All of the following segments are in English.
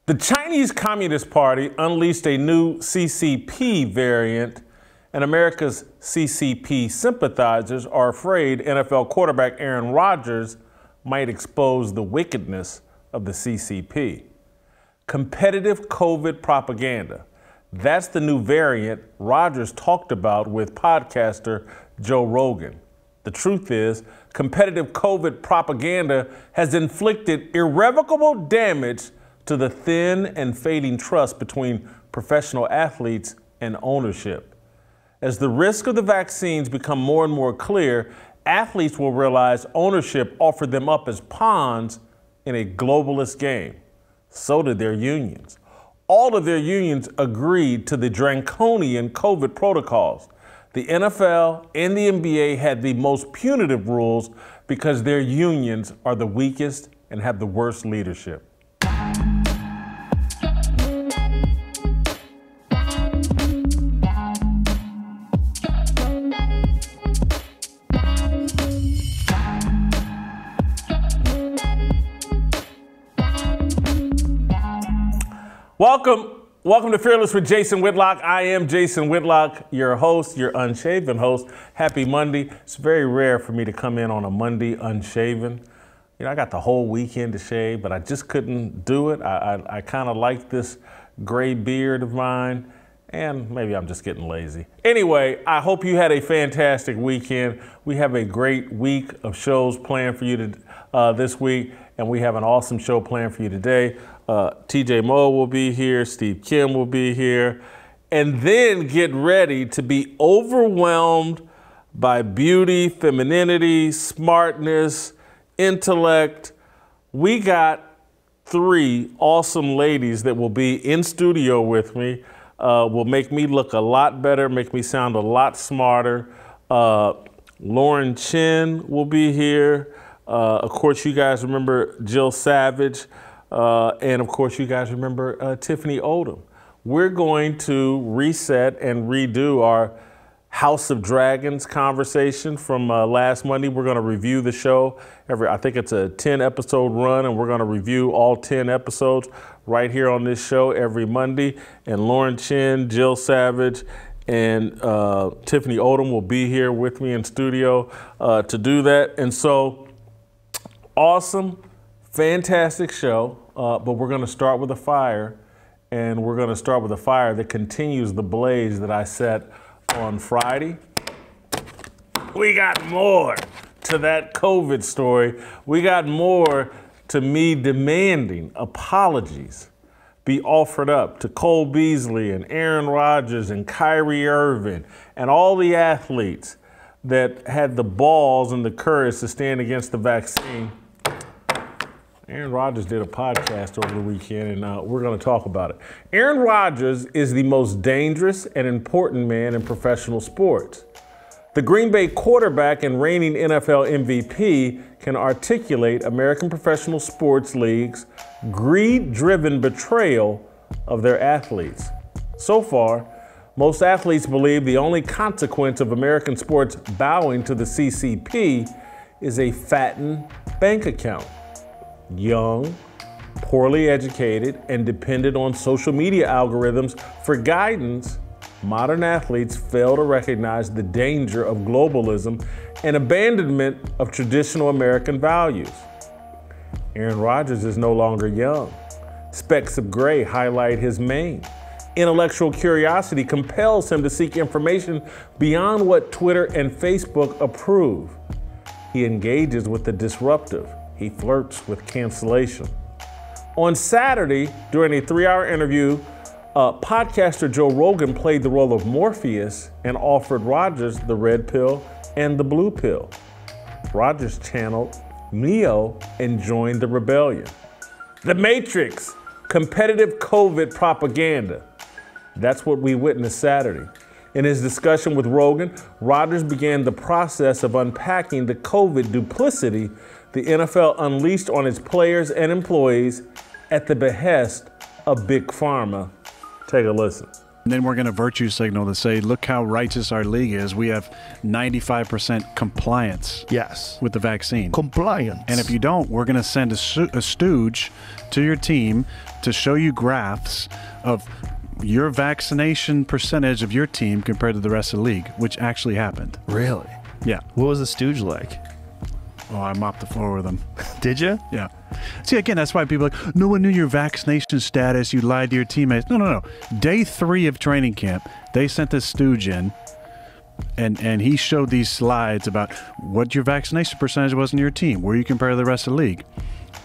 The Chinese Communist Party unleashed a new CCP variant, and America's CCP sympathizers are afraid NFL quarterback Aaron Rodgers might expose the wickedness of the CCP. Competitive COVID propaganda. That's the new variant Rodgers talked about with podcaster Joe Rogan. The truth is, competitive COVID propaganda has inflicted irrevocable damage to the thin and fading trust between professional athletes and ownership. As the risk of the vaccines become more and more clear, athletes will realize ownership offered them up as pawns in a globalist game. So did their unions. All of their unions agreed to the draconian COVID protocols. The NFL and the NBA had the most punitive rules because their unions are the weakest and have the worst leadership. Welcome to Fearless with Jason Whitlock. I am Jason Whitlock, your host, your unshaven host. Happy Monday. It's very rare for me to come in on a Monday unshaven. You know, I got the whole weekend to shave, but I just couldn't do it. I kind of like this gray beard of mine, and maybe I'm just getting lazy. Anyway, I hope you had a fantastic weekend. We have a great week of shows planned for you this week, and we have an awesome show planned for you today. TJ Moe will be here, Steve Kim will be here, and then get ready to be overwhelmed by beauty, femininity, smartness, intellect. We got three awesome ladies that will be in studio with me, will make me look a lot better, make me sound a lot smarter. Lauren Chen will be here. Of course, you guys remember Jill Savage. And of course, you guys remember Tiffany Odom. We're going to reset and redo our House of Dragons conversation from last Monday. We're going to review the show. I think it's a 10-episode run, and we're going to review all 10 episodes right here on this show every Monday. And Lauren Chen, Jill Savage, and Tiffany Odom will be here with me in studio to do that. And so, awesome, fantastic show. But we're going to start with a fire, and we're going to start with a fire that continues the blaze that I set on Friday. We got more to that COVID story. We got more to me demanding apologies be offered up to Cole Beasley and Aaron Rodgers and Kyrie Irving and all the athletes that had the balls and the courage to stand against the vaccine. Aaron Rodgers did a podcast over the weekend, and we're going to talk about it. Aaron Rodgers is the most dangerous and important man in professional sports. The Green Bay quarterback and reigning NFL MVP can articulate American professional sports leagues' greed-driven betrayal of their athletes. So far, most athletes believe the only consequence of American sports bowing to the CCP is a fattened bank account. Young, poorly educated, and dependent on social media algorithms for guidance, modern athletes fail to recognize the danger of globalism and abandonment of traditional American values. Aaron Rodgers is no longer young. Specks of gray highlight his mane. Intellectual curiosity compels him to seek information beyond what Twitter and Facebook approve. He engages with the disruptive. He flirts with cancellation. On Saturday, during a 3-hour interview, podcaster Joe Rogan played the role of Morpheus and offered Rodgers the red pill and the blue pill. Rodgers channeled Neo and joined the rebellion. The Matrix, competitive COVID propaganda. That's what we witnessed Saturday. In his discussion with Rogan, Rodgers began the process of unpacking the COVID duplicity the NFL unleashed on its players and employees at the behest of Big Pharma. Take a listen. And then we're going to virtue signal to say, look how righteous our league is. We have 95% compliance with the vaccine. Compliance. And if you don't, we're going to send a stooge to your team to show you graphs of your vaccination percentage of your team compared to the rest of the league, which actually happened. Really? Yeah. What was the stooge like? Oh, I mopped the floor with them. Did you? Yeah. See, again, that's why people are like, no one knew your vaccination status. You lied to your teammates. No. Day 3 of training camp, they sent this stooge in, and he showed these slides about what your vaccination percentage was in your team, where you compare to the rest of the league.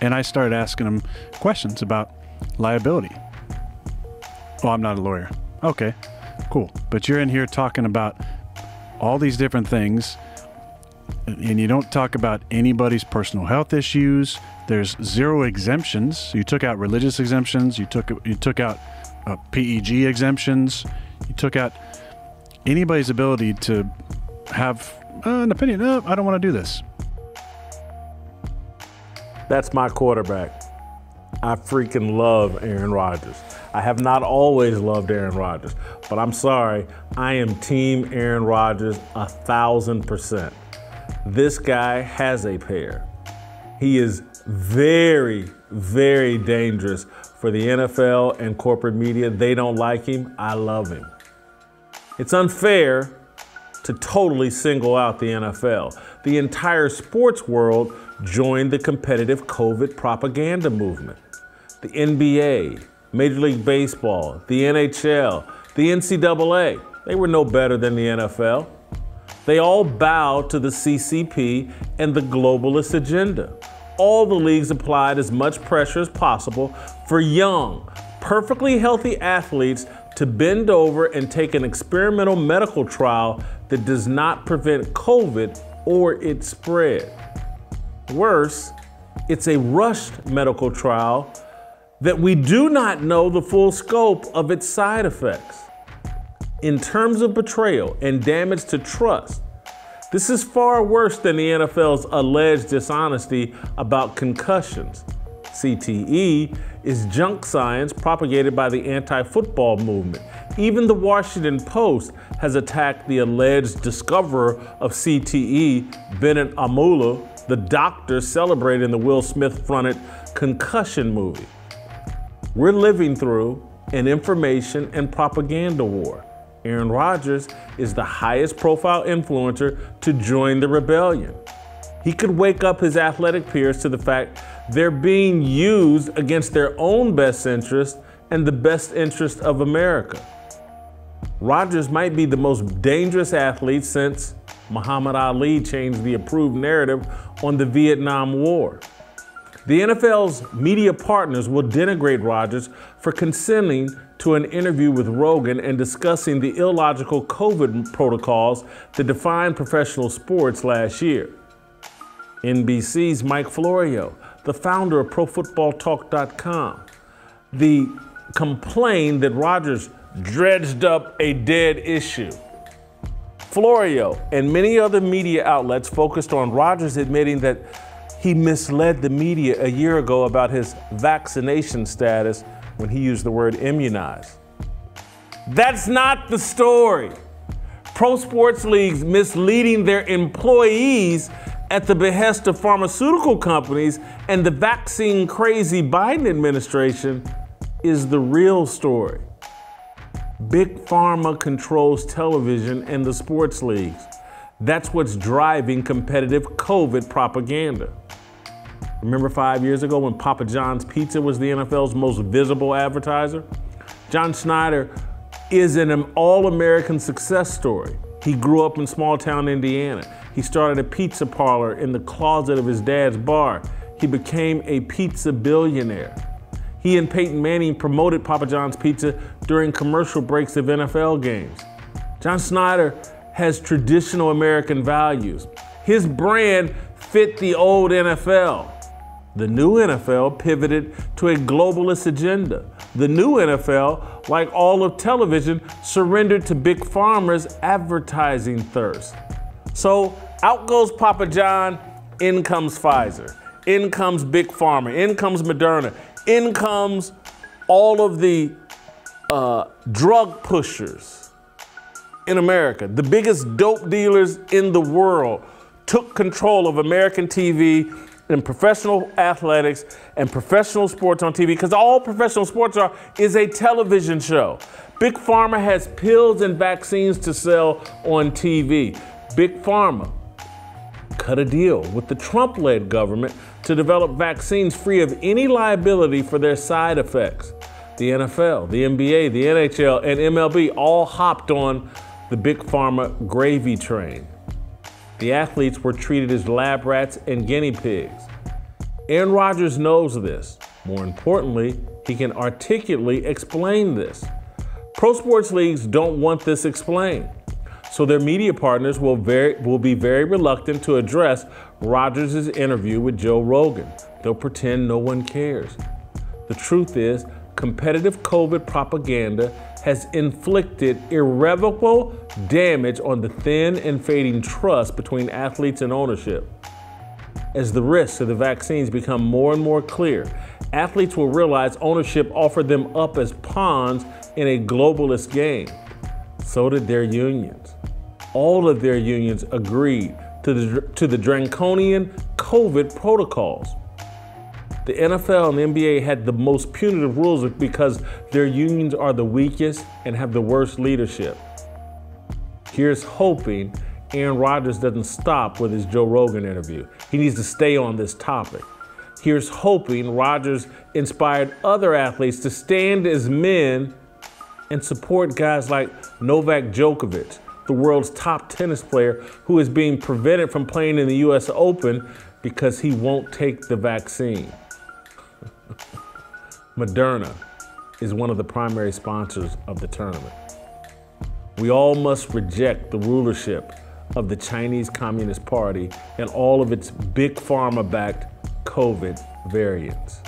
And I started asking him questions about liability. Oh, I'm not a lawyer. Okay, cool. But you're in here talking about all these different things, and you don't talk about anybody's personal health issues. There's 0 exemptions. You took out religious exemptions. You took out PEG exemptions. You took out anybody's ability to have an opinion. No, I don't want to do this. That's my quarterback. I freaking love Aaron Rodgers. I have not always loved Aaron Rodgers, but I'm sorry, I am team Aaron Rodgers 1,000%. This guy has a pair. He is very, very dangerous for the NFL and corporate media. They don't like him. I love him. It's unfair to totally single out the NFL. The entire sports world joined the competitive COVID propaganda movement. The NBA, Major League Baseball, the NHL, the NCAA, they were no better than the NFL. They all bowed to the CCP and the globalist agenda. All the leagues applied as much pressure as possible for young, perfectly healthy athletes to bend over and take an experimental medical trial that does not prevent COVID or its spread. Worse, it's a rushed medical trial that we do not know the full scope of its side effects. In terms of betrayal and damage to trust, this is far worse than the NFL's alleged dishonesty about concussions. CTE is junk science propagated by the anti-football movement. Even the Washington Post has attacked the alleged discoverer of CTE, Bennett Amula, the doctor celebrated in the Will Smith-fronted Concussion movie. We're living through an information and propaganda war. Aaron Rodgers is the highest profile influencer to join the rebellion. He could wake up his athletic peers to the fact they're being used against their own best interest and the best interest of America. Rodgers might be the most dangerous athlete since Muhammad Ali changed the approved narrative on the Vietnam War. The NFL's media partners will denigrate Rodgers for consenting to an interview with Rogan and discussing the illogical COVID protocols that defined professional sports last year. NBC's Mike Florio, the founder of ProFootballTalk.com, complained that Rodgers dredged up a dead issue. Florio and many other media outlets focused on Rodgers admitting that he misled the media a year ago about his vaccination status when he used the word immunized. That's not the story. Pro sports leagues misleading their employees at the behest of pharmaceutical companies and the vaccine crazy Biden administration is the real story. Big Pharma controls television and the sports leagues. That's what's driving competitive COVID propaganda. Remember 5 years ago when Papa John's Pizza was the NFL's most visible advertiser? John Schneider is an all-American success story. He grew up in small-town Indiana. He started a pizza parlor in the closet of his dad's bar. He became a pizza billionaire. He and Peyton Manning promoted Papa John's Pizza during commercial breaks of NFL games. John Schneider has traditional American values. His brand fit the old NFL. The new NFL pivoted to a globalist agenda. The new NFL, like all of television, surrendered to Big Pharma's advertising thirst. So out goes Papa John, in comes Pfizer, in comes Big Pharma, in comes Moderna, in comes all of the drug pushers in America, the biggest dope dealers in the world, took control of American TV and professional athletics and professional sports on TV, because all professional sports is a television show. Big Pharma has pills and vaccines to sell on TV. Big Pharma cut a deal with the Trump-led government to develop vaccines free of any liability for their side effects. The NFL, the NBA, the NHL, and MLB all hopped on the Big Pharma gravy train. The athletes were treated as lab rats and guinea pigs. Aaron Rodgers knows this. More importantly, he can articulately explain this. Pro sports leagues don't want this explained, so their media partners will be very reluctant to address Rodgers' interview with Joe Rogan. They'll pretend no one cares. The truth is, competitive COVID propaganda has inflicted irrevocable damage on the thin and fading trust between athletes and ownership. As the risks of the vaccines become more and more clear, athletes will realize ownership offered them up as pawns in a globalist game. So did their unions. All of their unions agreed to the draconian COVID protocols. The NFL and the NBA had the most punitive rules because their unions are the weakest and have the worst leadership. Here's hoping Aaron Rodgers doesn't stop with his Joe Rogan interview. He needs to stay on this topic. Here's hoping Rodgers inspired other athletes to stand as men and support guys like Novak Djokovic, the world's top tennis player who is being prevented from playing in the US Open because he won't take the vaccine. Moderna is one of the primary sponsors of the tournament. We all must reject the rulership of the Chinese Communist Party and all of its big pharma-backed COVID variants.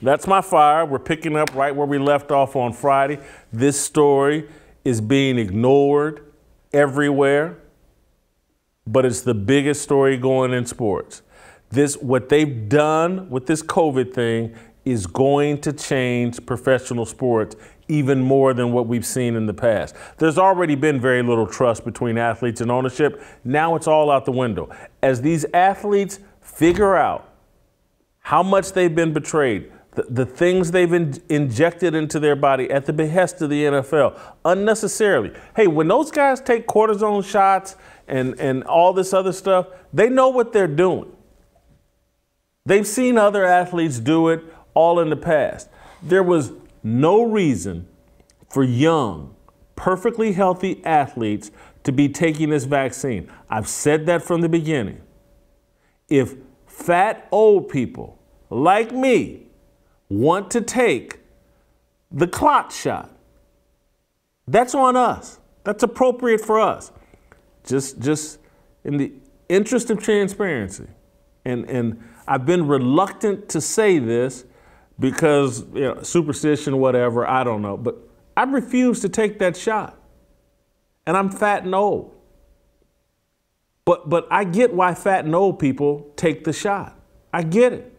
That's my fire. We're picking up right where we left off on Friday. This story is being ignored everywhere, but it's the biggest story going in sports. What they've done with this COVID thing is going to change professional sports even more than what we've seen in the past. There's already been very little trust between athletes and ownership. Now it's all out the window. As these athletes figure out how much they've been betrayed, the things they've injected into their body at the behest of the NFL, unnecessarily. Hey, when those guys take cortisone shots and all this other stuff, they know what they're doing. They've seen other athletes do it all in the past. There was no reason for young, perfectly healthy athletes to be taking this vaccine. I've said that from the beginning. If fat old people like me want to take the clot shot, that's on us. That's appropriate for us. Just in the interest of transparency. And I've been reluctant to say this because, superstition, whatever, I don't know. But I refuse to take that shot. And I'm fat and old. But I get why fat and old people take the shot. I get it.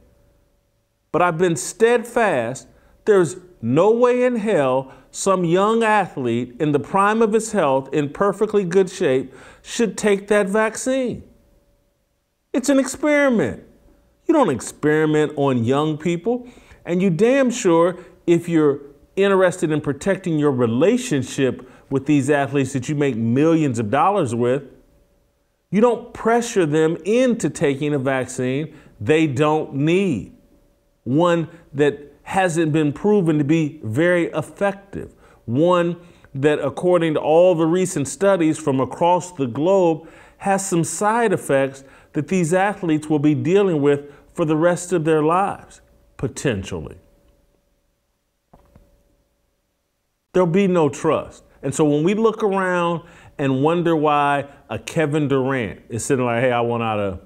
But I've been steadfast. There's no way in hell some young athlete in the prime of his health, in perfectly good shape, should take that vaccine. It's an experiment. You don't experiment on young people. And you damn sure, if you're interested in protecting your relationship with these athletes that you make millions of dollars with, you don't pressure them into taking a vaccine they don't need. One that hasn't been proven to be very effective. One that, according to all the recent studies from across the globe, has some side effects that these athletes will be dealing with for the rest of their lives, potentially. There'll be no trust. And so when we look around and wonder why a Kevin Durant is sitting like, hey, I want out of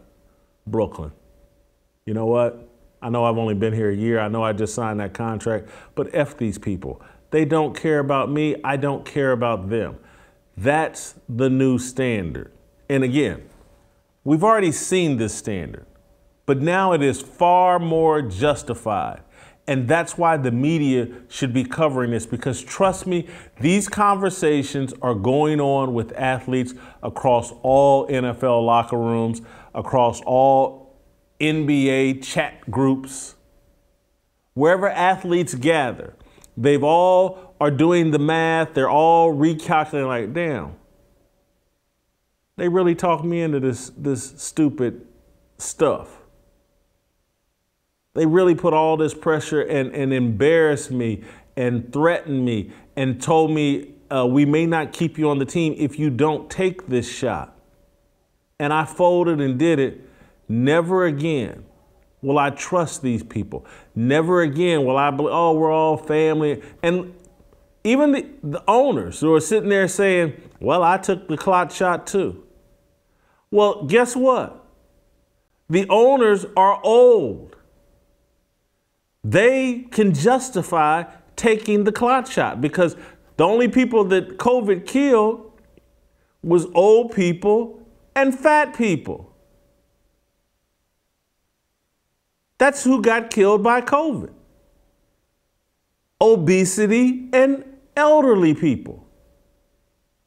Brooklyn. You know what? I know I've only been here a year. I know I just signed that contract, but F these people. They don't care about me. I don't care about them. That's the new standard. And again, we've already seen this standard, but now it is far more justified And that's why the media should be covering this, because trust me, these conversations are going on with athletes across all NFL locker rooms, across all NBA chat groups. Wherever athletes gather, they've all are doing the math. They're all recalculating like, damn, they really talked me into this stupid stuff. They really put all this pressure and embarrassed me and threatened me and told me we may not keep you on the team if you don't take this shot. And I folded and did it. Never again will I trust these people. Never again will I believe, oh, we're all family. And even the owners who are sitting there saying, well, I took the clot shot too. Well, guess what? The owners are old. They can justify taking the clot shot because the only people that COVID killed was old people and fat people. That's who got killed by COVID. Obesity and elderly people.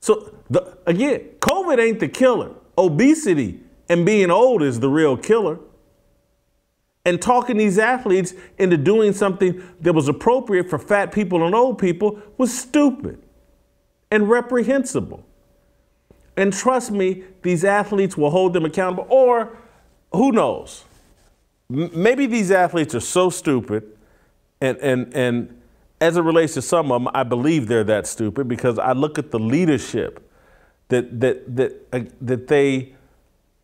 So again, COVID ain't the killer. Obesity and being old is the real killer. And talking these athletes into doing something that was appropriate for fat people and old people was stupid and reprehensible. And trust me, these athletes will hold them accountable, or who knows? Maybe these athletes are so stupid, and as it relates to some of them, I believe they're that stupid because I look at the leadership that they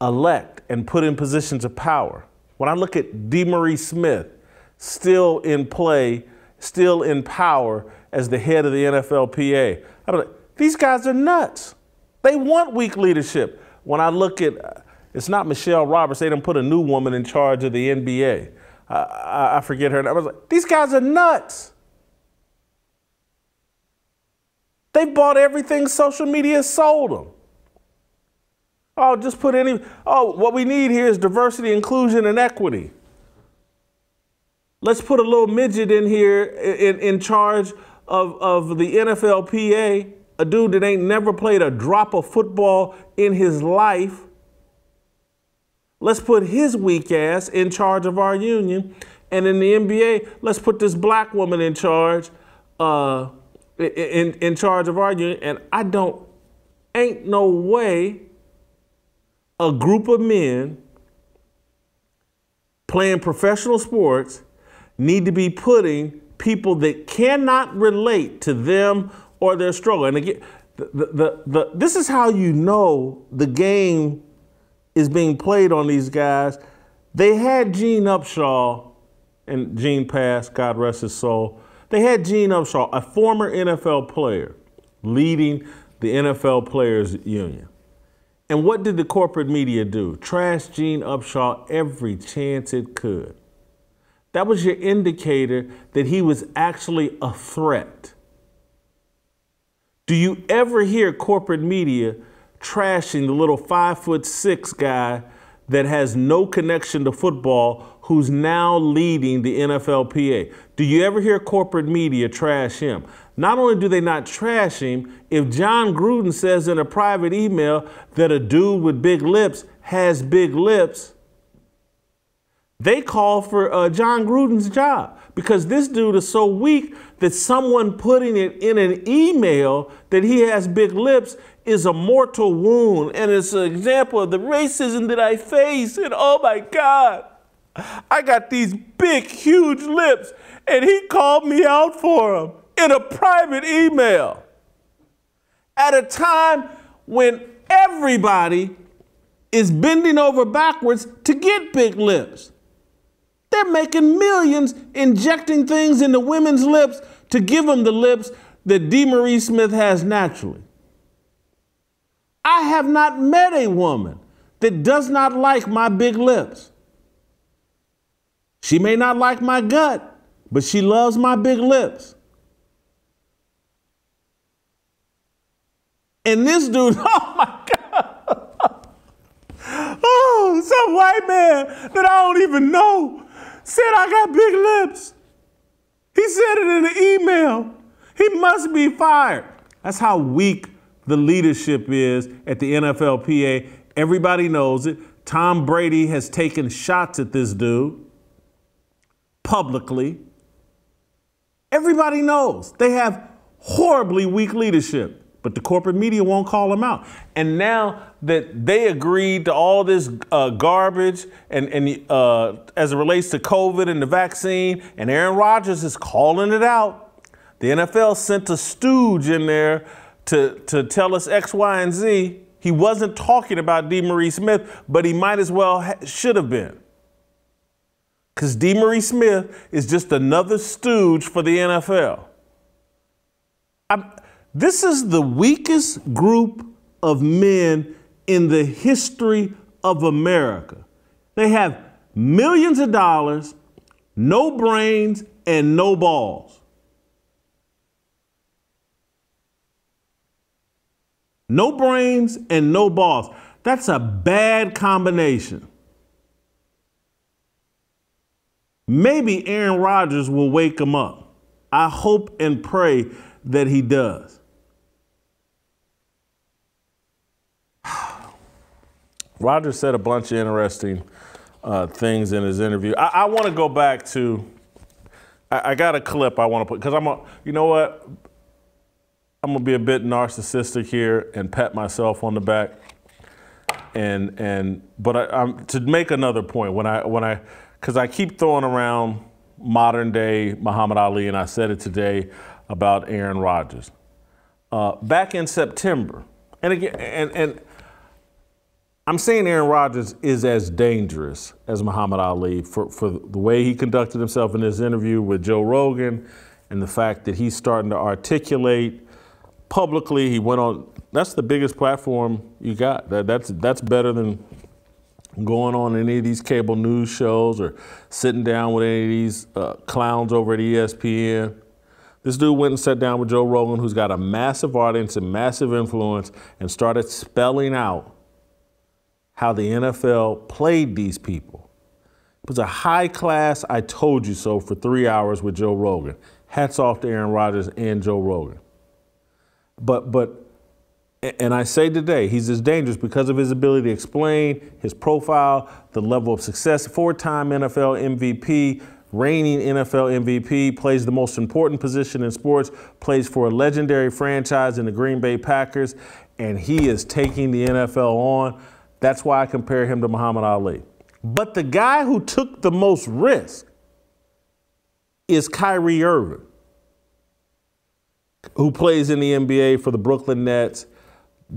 elect and put in positions of power. When I look at DeMaurice Smith, still in play, still in power as the head of the NFLPA, I'm like, these guys are nuts. They want weak leadership. When I look at, it's not Michelle Roberts, they done put a new woman in charge of the NBA. I forget her name. I was like, these guys are nuts. They bought everything social media sold them. Oh, just put what we need here is diversity, inclusion, and equity. Let's put a little midget in here in charge of the NFLPA, a dude that ain't never played a drop of football in his life. Let's put his weak ass in charge of our union. And in the NBA, let's put this black woman in charge, in charge of our union. And ain't no way a group of men playing professional sports need to be putting people that cannot relate to them or their struggle. And again, this is how you know the game is being played on these guys. They had Gene Upshaw, and Gene passed, God rest his soul. They had Gene Upshaw, a former NFL player, leading the NFL Players Union. And what did the corporate media do? Trash Gene Upshaw every chance it could. That was your indicator that he was actually a threat. Do you ever hear corporate media trashing the little 5'6" guy that has no connection to football who's now leading the NFLPA? Do you ever hear corporate media trash him? Not only do they not trash him, if John Gruden says in a private email that a dude with big lips has big lips, they call for John Gruden's job because this dude is so weak that someone putting it in an email that he has big lips is a mortal wound. And it's an example of the racism that I face. And oh my God, I got these big, huge lips. And he called me out for them in a private email at a time when everybody is bending over backwards to get big lips. They're making millions injecting things into women's lips to give them the lips that DeMaurice Smith has naturally. I have not met a woman that does not like my big lips. She may not like my gut, but she loves my big lips. And this dude, oh my God. Oh, some white man that I don't even know said I got big lips. He said it in an email. He must be fired. That's how weak the leadership is at the NFLPA. Everybody knows it. Tom Brady has taken shots at this dude publicly. Everybody knows they have horribly weak leadership, but the corporate media won't call them out. And now that they agreed to all this garbage and as it relates to COVID and the vaccine, and Aaron Rodgers is calling it out, the NFL sent a stooge in there to tell us X, Y, and Z. He wasn't talking about DeMaurice Smith, but he might as well should have been. Because DeMaurice Smith is just another stooge for the NFL. This is the weakest group of men in the history of America. They have millions of dollars, no brains, and no balls. No brains and no balls. That's a bad combination. Maybe Aaron Rodgers will wake him up. I hope and pray that he does. Rodgers said a bunch of interesting things in his interview. I want to go back to, I got a clip I want to put, because you know what? I'm going to be a bit narcissistic here and pat myself on the back. But I'm to make another point, because I keep throwing around modern day Muhammad Ali, and I said it today about Aaron Rodgers. Back in September, and again, and I'm saying Aaron Rodgers is as dangerous as Muhammad Ali for the way he conducted himself in this interview with Joe Rogan, and the fact that he's starting to articulate publicly. He went on. That's the biggest platform you got. That's better than going on any of these cable news shows or sitting down with any of these clowns over at ESPN. This dude went and sat down with Joe Rogan, who's got a massive audience and massive influence, and started spelling out how the NFL played these people. It was a high-class I told you so for 3 hours with Joe Rogan. Hats off to Aaron Rodgers and Joe Rogan. And I say today, he's as dangerous because of his ability to explain his profile, the level of success, four-time NFL MVP, reigning NFL MVP, plays the most important position in sports, plays for a legendary franchise in the Green Bay Packers, and he is taking the NFL on. That's why I compare him to Muhammad Ali. But the guy who took the most risk is Kyrie Irving, who plays in the NBA for the Brooklyn Nets,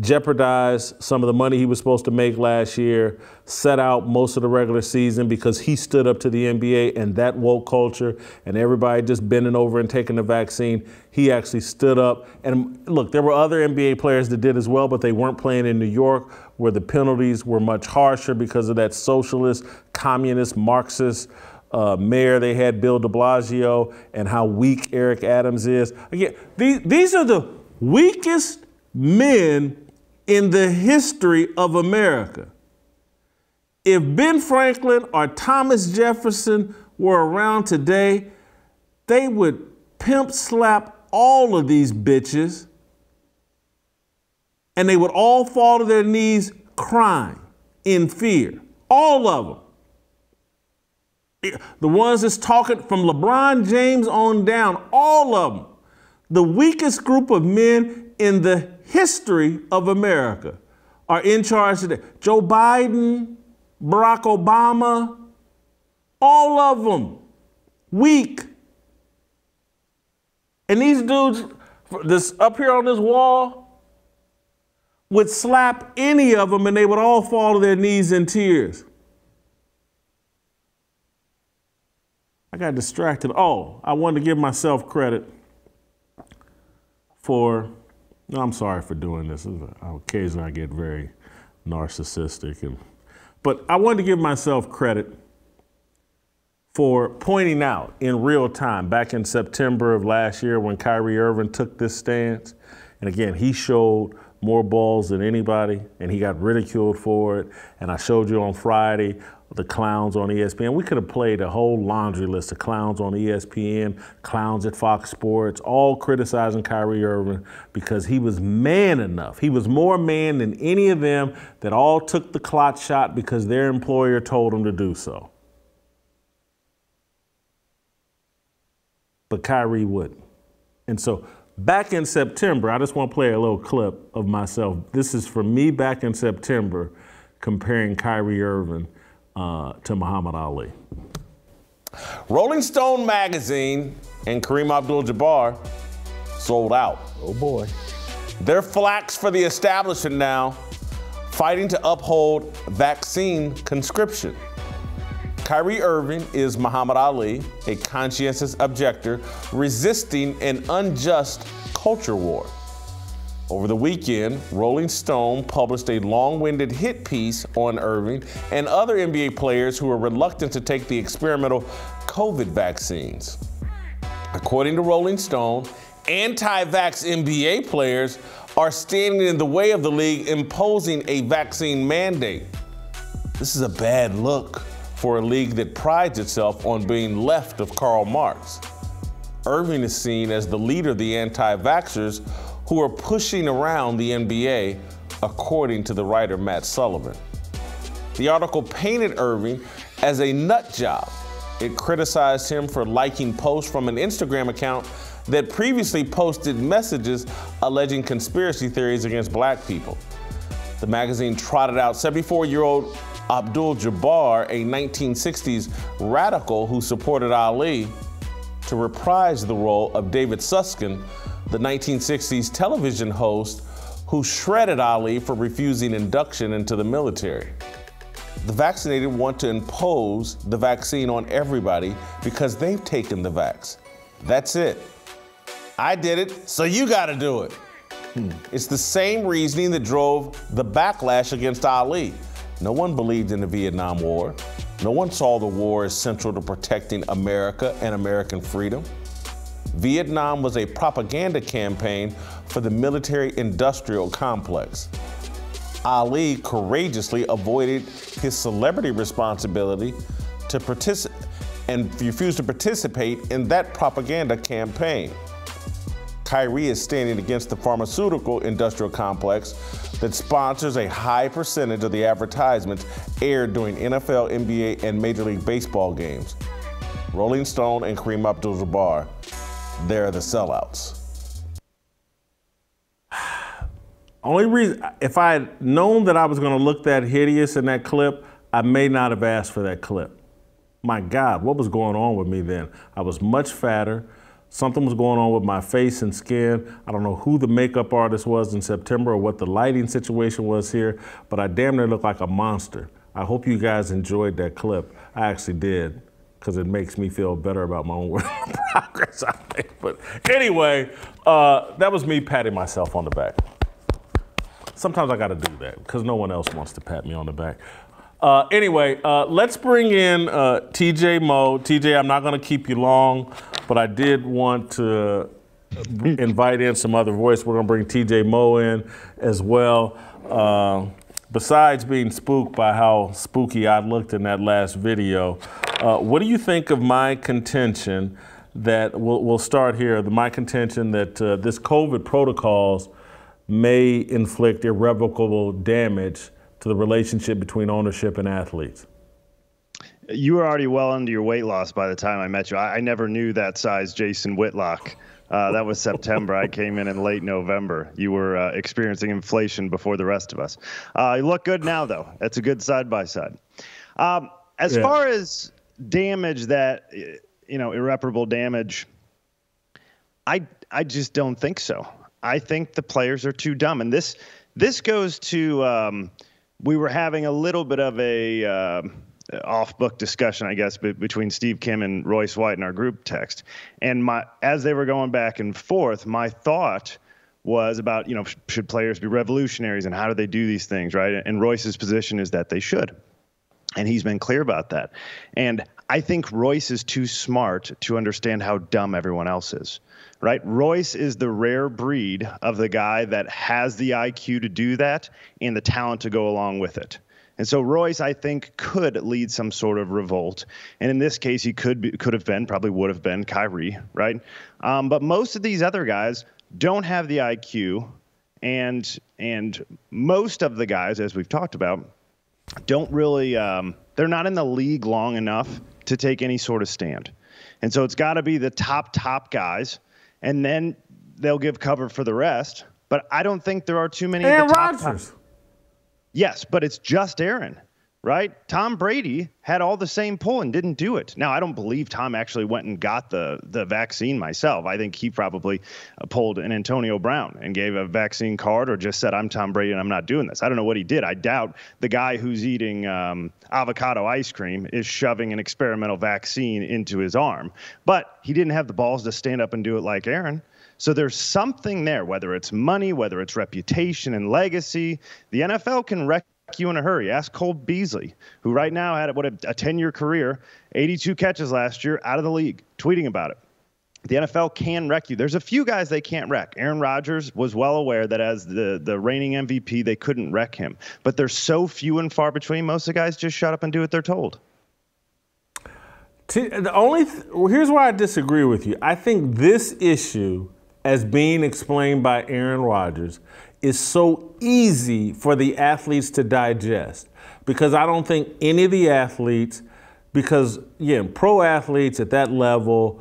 jeopardized some of the money he was supposed to make last year, set out most of the regular season because he stood up to the NBA and that woke culture and everybody just bending over and taking the vaccine. He actually stood up. And look, there were other NBA players that did as well, but they weren't playing in New York where the penalties were much harsher because of that socialist, communist, Marxist mayor they had, Bill de Blasio, and how weak Eric Adams is. Again, these are the weakest men in the history of America. If Ben Franklin or Thomas Jefferson were around today, they would pimp slap all of these bitches and they would all fall to their knees crying in fear. All of them. The ones that's talking from LeBron James on down, all of them. The weakest group of men in the history of America are in charge today. Joe Biden, Barack Obama, all of them weak. And these dudes this up here on this wall would slap any of them and they would all fall to their knees in tears. I got distracted. Oh, I wanted to give myself credit for, no, I'm sorry for doing this. Occasionally I get very narcissistic. But I wanted to give myself credit for pointing out in real time back in September of last year when Kyrie Irving took this stance. And again, he showed more balls than anybody and he got ridiculed for it. And I showed you on Friday the clowns on ESPN. We could have played a whole laundry list of clowns on ESPN, clowns at Fox Sports, all criticizing Kyrie Irving because he was man enough. He was more man than any of them that all took the clot shot because their employer told them to do so. But Kyrie wouldn't. And so back in September, I just want to play a little clip of myself. This is from me back in September comparing Kyrie Irving to Muhammad Ali. Rolling Stone magazine and Kareem Abdul-Jabbar sold out. Oh boy. They're flacks for the establishment now, fighting to uphold vaccine conscription. Kyrie Irving is Muhammad Ali, a conscientious objector resisting an unjust culture war. Over the weekend, Rolling Stone published a long-winded hit piece on Irving and other NBA players who are reluctant to take the experimental COVID vaccines. According to Rolling Stone, anti-vax NBA players are standing in the way of the league imposing a vaccine mandate. This is a bad look for a league that prides itself on being left of Karl Marx. Irving is seen as the leader of the anti-vaxxers who are pushing around the NBA, according to the writer Matt Sullivan. The article painted Irving as a nut job. It criticized him for liking posts from an Instagram account that previously posted messages alleging conspiracy theories against black people. The magazine trotted out 74-year-old Abdul-Jabbar, a 1960s radical who supported Ali, to reprise the role of David Susskind, the 1960s television host who shredded Ali for refusing induction into the military. The vaccinated want to impose the vaccine on everybody because they've taken the vax. That's it. I did it, so you gotta do it. It's the same reasoning that drove the backlash against Ali. No one believed in the Vietnam War. No one saw the war as central to protecting America and American freedom. Vietnam was a propaganda campaign for the military-industrial complex. Ali courageously avoided his celebrity responsibility to participate and refused to participate in that propaganda campaign. Kyrie is standing against the pharmaceutical industrial complex that sponsors a high percentage of the advertisements aired during NFL, NBA, and Major League Baseball games. Rolling Stone and Kareem Abdul-Jabbar, they're the sellouts. Only reason, if I had known that I was going to look that hideous in that clip, I may not have asked for that clip. My God, what was going on with me then? I was much fatter. Something was going on with my face and skin. I don't know who the makeup artist was in September or what the lighting situation was here, but I damn near looked like a monster. I hope you guys enjoyed that clip. I actually did, because it makes me feel better about my own work progress, I think. But anyway, that was me patting myself on the back. Sometimes I gotta do that, because no one else wants to pat me on the back. Anyway, let's bring in TJ Moe. TJ, I'm not gonna keep you long, but I did want to invite in some other voice. We're gonna bring TJ Moe in as well. Besides being spooked by how spooky I looked in that last video, what do you think of my contention that, we'll start here, my contention that this COVID protocols may inflict irrevocable damage to the relationship between ownership and athletes? You were already well into your weight loss by the time I met you. I never knew that size Jason Whitlock. That was September. I came in late November. You were experiencing inflation before the rest of us. You look good now, though. That's a good side-by-side. As far as damage that, irreparable damage, I just don't think so. I think the players are too dumb. And this goes to we were having a little bit of a off-book discussion, I guess, between Steve Kim and Royce White in our group text. And as they were going back and forth, my thought was about, should players be revolutionaries and how do they do these things, right? And Royce's position is that they should. And he's been clear about that. And I think Royce is too smart to understand how dumb everyone else is, right? Royce is the rare breed of the guy that has the IQ to do that and the talent to go along with it. And so Royce, I think, could lead some sort of revolt. And in this case, he could have been, probably would have been Kyrie, right? But most of these other guys don't have the IQ, and most of the guys, as we've talked about, don't really they're not in the league long enough to take any sort of stand. And so it's got to be the top guys, and then they'll give cover for the rest. But I don't think there are too many of the top. Rodgers. Yes, but it's just Aaron, right? Tom Brady had all the same pull and didn't do it. Now, I don't believe Tom actually went and got the vaccine myself. I think he probably pulled an Antonio Brown and gave a vaccine card or just said, I'm Tom Brady and I'm not doing this. I don't know what he did. I doubt the guy who's eating avocado ice cream is shoving an experimental vaccine into his arm. But he didn't have the balls to stand up and do it like Aaron. So there's something there, whether it's money, whether it's reputation and legacy. The NFL can wreck you in a hurry. Ask Cole Beasley, who right now had a 10-year career, 82 catches last year, out of the league, tweeting about it. The NFL can wreck you. There's a few guys they can't wreck. Aaron Rodgers was well aware that as the reigning MVP, they couldn't wreck him. But they're so few and far between, most of the guys just shut up and do what they're told. Here's where I disagree with you. I think this issue, as being explained by Aaron Rodgers, is so easy for the athletes to digest, because I don't think any of the athletes, because again, pro athletes at that level,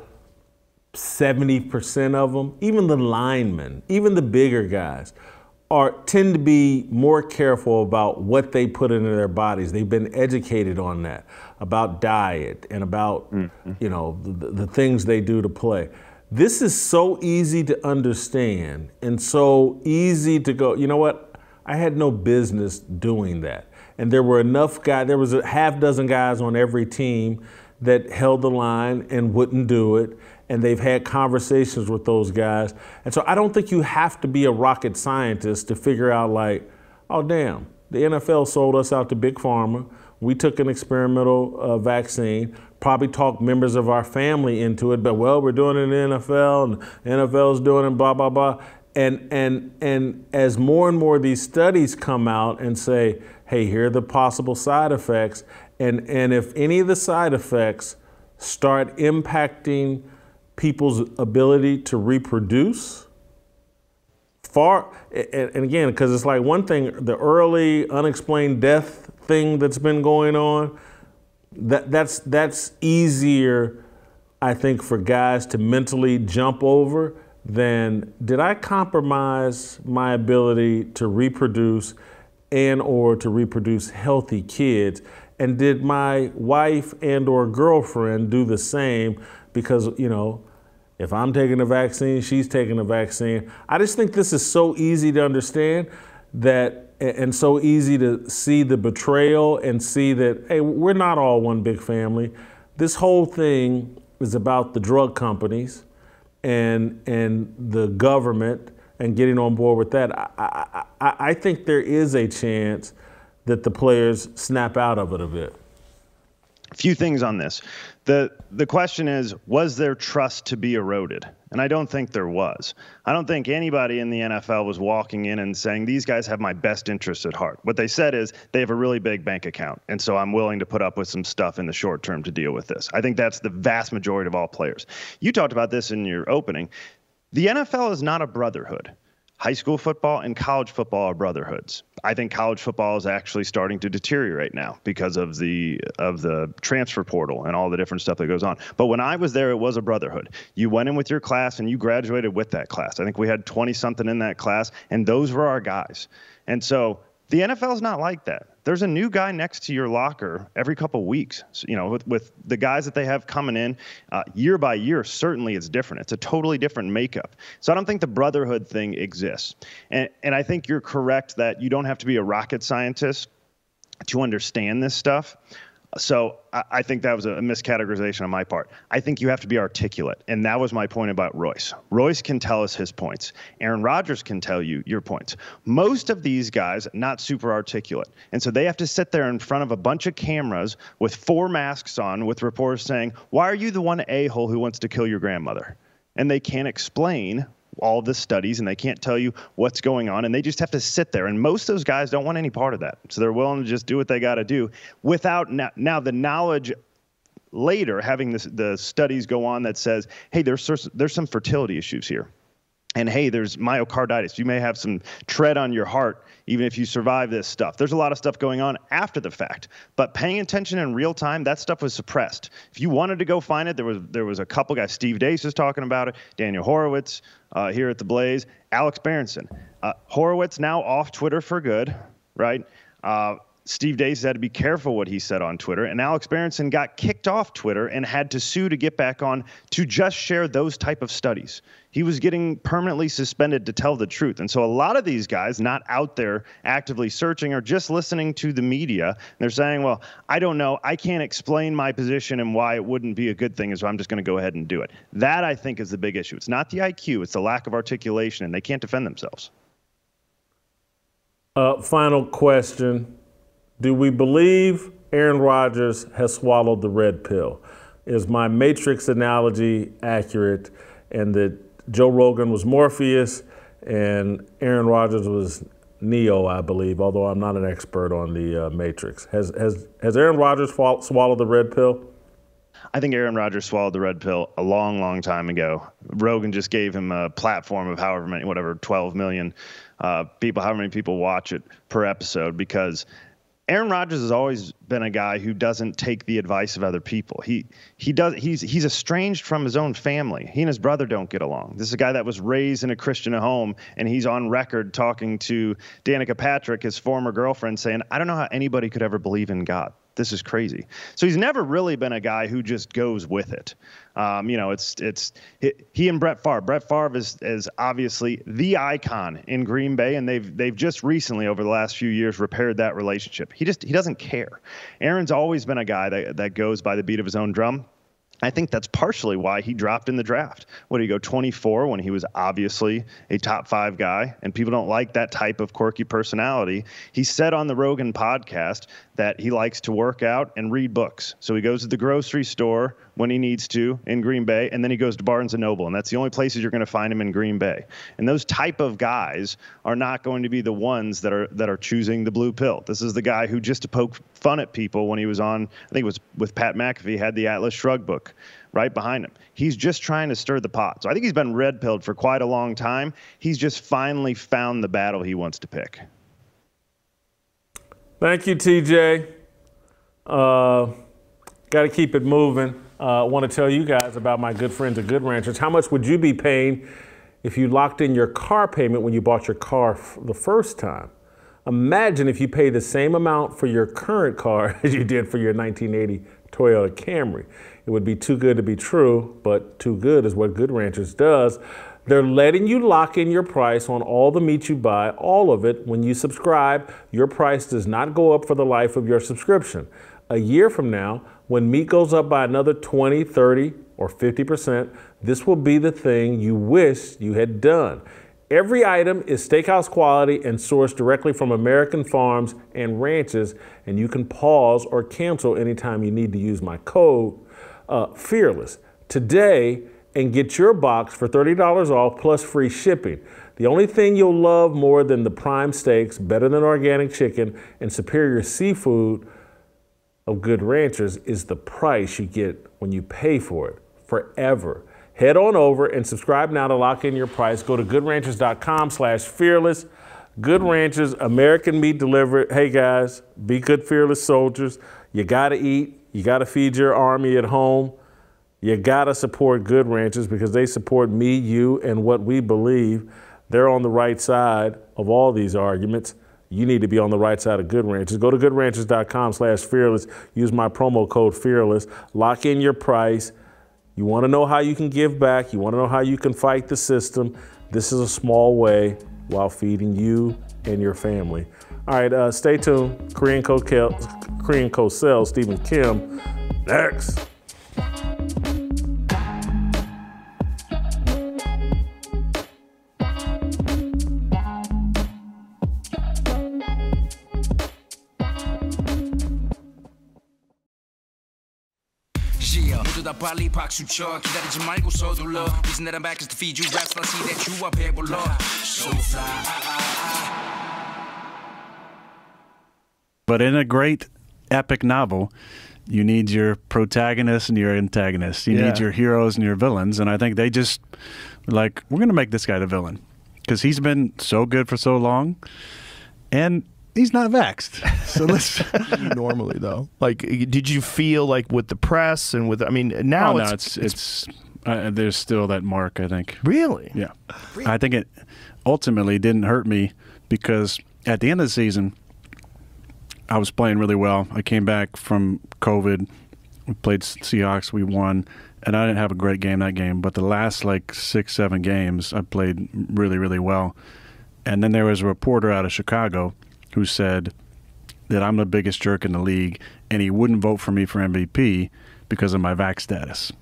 70% of them, even the linemen, even the bigger guys, tend to be more careful about what they put into their bodies. They've been educated on that, about diet and about the things they do to play. This is so easy to understand and so easy to go, you know what? I had no business doing that. And there were enough guys, there was a half dozen guys on every team that held the line and wouldn't do it. And they've had conversations with those guys. And so I don't think you have to be a rocket scientist to figure out, like, oh, damn, the NFL sold us out to Big Pharma. We took an experimental vaccine, probably talked members of our family into it, but, well, we're doing it in the NFL, and the NFL's doing it, blah, blah, blah. And as more and more of these studies come out and say, hey, here are the possible side effects, and if any of the side effects start impacting people's ability to reproduce, and again, because it's like one thing, the early unexplained death thing that's been going on, that's easier, I think, for guys to mentally jump over than, did I compromise my ability to reproduce and or to reproduce healthy kids? And did my wife and or girlfriend do the same? Because, if I'm taking a vaccine, she's taking a vaccine. I just think this is so easy to understand and so easy to see the betrayal and see that, hey, we're not all one big family. This whole thing is about the drug companies and the government and getting on board with that. I think there is a chance that the players snap out of it a bit. A few things on this. The question is, was there trust to be eroded? And I don't think there was. I don't think anybody in the NFL was walking in and saying, these guys have my best interests at heart. What they said is, they have a really big bank account, and so I'm willing to put up with some stuff in the short term to deal with this. I think that's the vast majority of all players. You talked about this in your opening. The NFL is not a brotherhood. High school football and college football are brotherhoods. I think college football is actually starting to deteriorate now because of the transfer portal and all the different stuff that goes on. But when I was there, it was a brotherhood. You went in with your class and you graduated with that class. I think we had 20-something in that class, and those were our guys. And so the NFL is not like that. There's a new guy next to your locker every couple weeks. So, with the guys that they have coming in year by year, certainly it's different. It's a totally different makeup. So I don't think the brotherhood thing exists. And I think you're correct that you don't have to be a rocket scientist to understand this stuff. So I think that was a miscategorization on my part. I think you have to be articulate, and that was my point about Royce. Royce can tell us his points. Aaron Rodgers can tell you your points. Most of these guys, not super articulate, and so they have to sit there in front of a bunch of cameras with 4 masks on with reporters saying, why are you the one a-hole who wants to kill your grandmother? And they can't explain all the studies, and they can't tell you what's going on, and they just have to sit there. And most of those guys don't want any part of that. So they're willing to just do what they got to do without now the knowledge later, having the studies go on that says, hey, there's some fertility issues here. And hey, there's myocarditis. You may have some tread on your heart even if you survive this stuff. There's a lot of stuff going on after the fact. But paying attention in real time, that stuff was suppressed. If you wanted to go find it, there was a couple guys. Steve Deace is talking about it. Daniel Horowitz here at the Blaze. Alex Berenson. Horowitz now off Twitter for good, right? Steve Deace had to be careful what he said on Twitter, and Alex Berenson got kicked off Twitter and had to sue to get back on to just share those type of studies. He was getting permanently suspended to tell the truth. And so a lot of these guys not out there actively searching are just listening to the media. And they're saying, well, I don't know. I can't explain my position and why it wouldn't be a good thing, so I'm just going to go ahead and do it. That, I think, is the big issue. It's not the IQ. It's the lack of articulation, and they can't defend themselves. Final question. Do we believe Aaron Rodgers has swallowed the red pill? Is my Matrix analogy accurate, and that Joe Rogan was Morpheus and Aaron Rodgers was Neo, I believe, although I'm not an expert on the Matrix. Has Aaron Rodgers swallowed the red pill? I think Aaron Rodgers swallowed the red pill a long, long time ago. Rogan just gave him a platform of however many, 12 million people, however many people watch it per episode, because Aaron Rodgers has always been a guy who doesn't take the advice of other people. He's estranged from his own family. He and his brother don't get along. This is a guy that was raised in a Christian home, and he's on record talking to Danica Patrick, his former girlfriend, saying, I don't know how anybody could ever believe in God. This is crazy. So he's never really been a guy who just goes with it. It's he and Brett Favre. Brett Favre is obviously the icon in Green Bay, and they've just recently, over the last few years, repaired that relationship. He doesn't care. Aaron's always been a guy that goes by the beat of his own drum. I think that's partially why he dropped in the draft. What did he go, 24, when he was obviously a top 5 guy, and people don't like that type of quirky personality. He said on the Rogan podcast that he likes to work out and read books. So he goes to the grocery store when he needs to in Green Bay, and then he goes to Barnes & Noble, and that's the only places you're going to find him in Green Bay. And those type of guys are not going to be the ones that are choosing the blue pill. This is the guy who, just to poke fun at people when he was on, I think it was with Pat McAfee, had the Atlas Shrugged book right behind him. He's just trying to stir the pot. So I think he's been red-pilled for quite a long time. He's just finally found the battle he wants to pick. Thank you, TJ. Got to keep it moving. I want to tell you guys about my good friends at Good Ranchers. How much would you be paying if you locked in your car payment when you bought your car the first time? Imagine if you paid the same amount for your current car as you did for your 1980 Toyota Camry. It would be too good to be true, but too good is what Good Ranchers does. They're letting you lock in your price on all the meat you buy, all of it. When you subscribe, your price does not go up for the life of your subscription. A year from now, when meat goes up by another 20, 30, or 50%, this will be the thing you wish you had done. Every item is steakhouse quality and sourced directly from American farms and ranches, and you can pause or cancel anytime you need to use my code, FEARLESS, today, and get your box for $30 off plus free shipping. The only thing you'll love more than the prime steaks, better than organic chicken, and superior seafood of Good Ranchers is the price you get when you pay for it forever. Head on over and subscribe now to lock in your price. Go to goodranchers.com/fearless. Good Ranchers, American meat delivered. Hey guys, be good, fearless soldiers. You gotta eat, you gotta feed your army at home. You gotta support Good Ranchers because they support me, you, and what we believe. They're on the right side of all these arguments. You need to be on the right side of Good Ranchers. Go to goodranchers.com/fearless. Use my promo code FEARLESS. Lock in your price. You want to know how you can give back. You want to know how you can fight the system. This is a small way while feeding you and your family. All right, stay tuned. Korean Cosell, Stephen Kim, next. 다 빨리 박수 쳐 기다리지 말고 서둘러 reason that I'm back is to feed you rest I see that you are 배불러 so fly But in a great epic novel, you need your protagonist and your antagonist. You need your heroes and your villains. And I think they just, like, we're going to make this guy the villain because he's been so good for so long. And he's not vaxxed. So let's. Normally, though. Like, did you feel like with the press and with, I mean, now it's there's still that mark, I think. Really? Yeah. I think it ultimately didn't hurt me because at the end of the season, I was playing really well. I came back from COVID. We played Seahawks. We won. And I didn't have a great game that game. But the last, like, 6-7 games, I played really, really well. And then there was a reporter out of Chicago who said that I'm the biggest jerk in the league, and he wouldn't vote for me for MVP because of my vax status.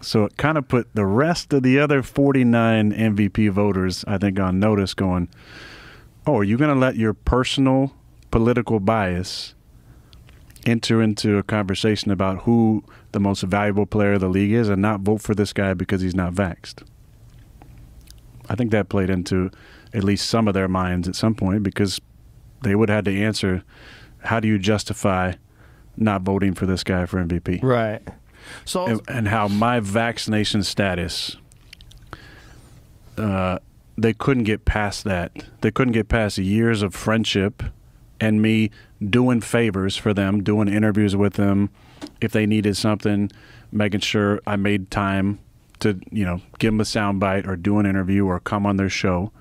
So it kind of put the rest of the other 49 MVP voters, I think, on notice going, oh, are you going to let your personal political bias enter into a conversation about who the most valuable player of the league is and not vote for this guy because he's not vaxxed? I think that played into at least some of their minds at some point because they would have had to answer, how do you justify not voting for this guy for MVP? Right. So and how my vaccination status, they couldn't get past that. They couldn't get past years of friendship and me doing favors for them, doing interviews with them if they needed something, making sure I made time to, give them a soundbite or do an interview or come on their show.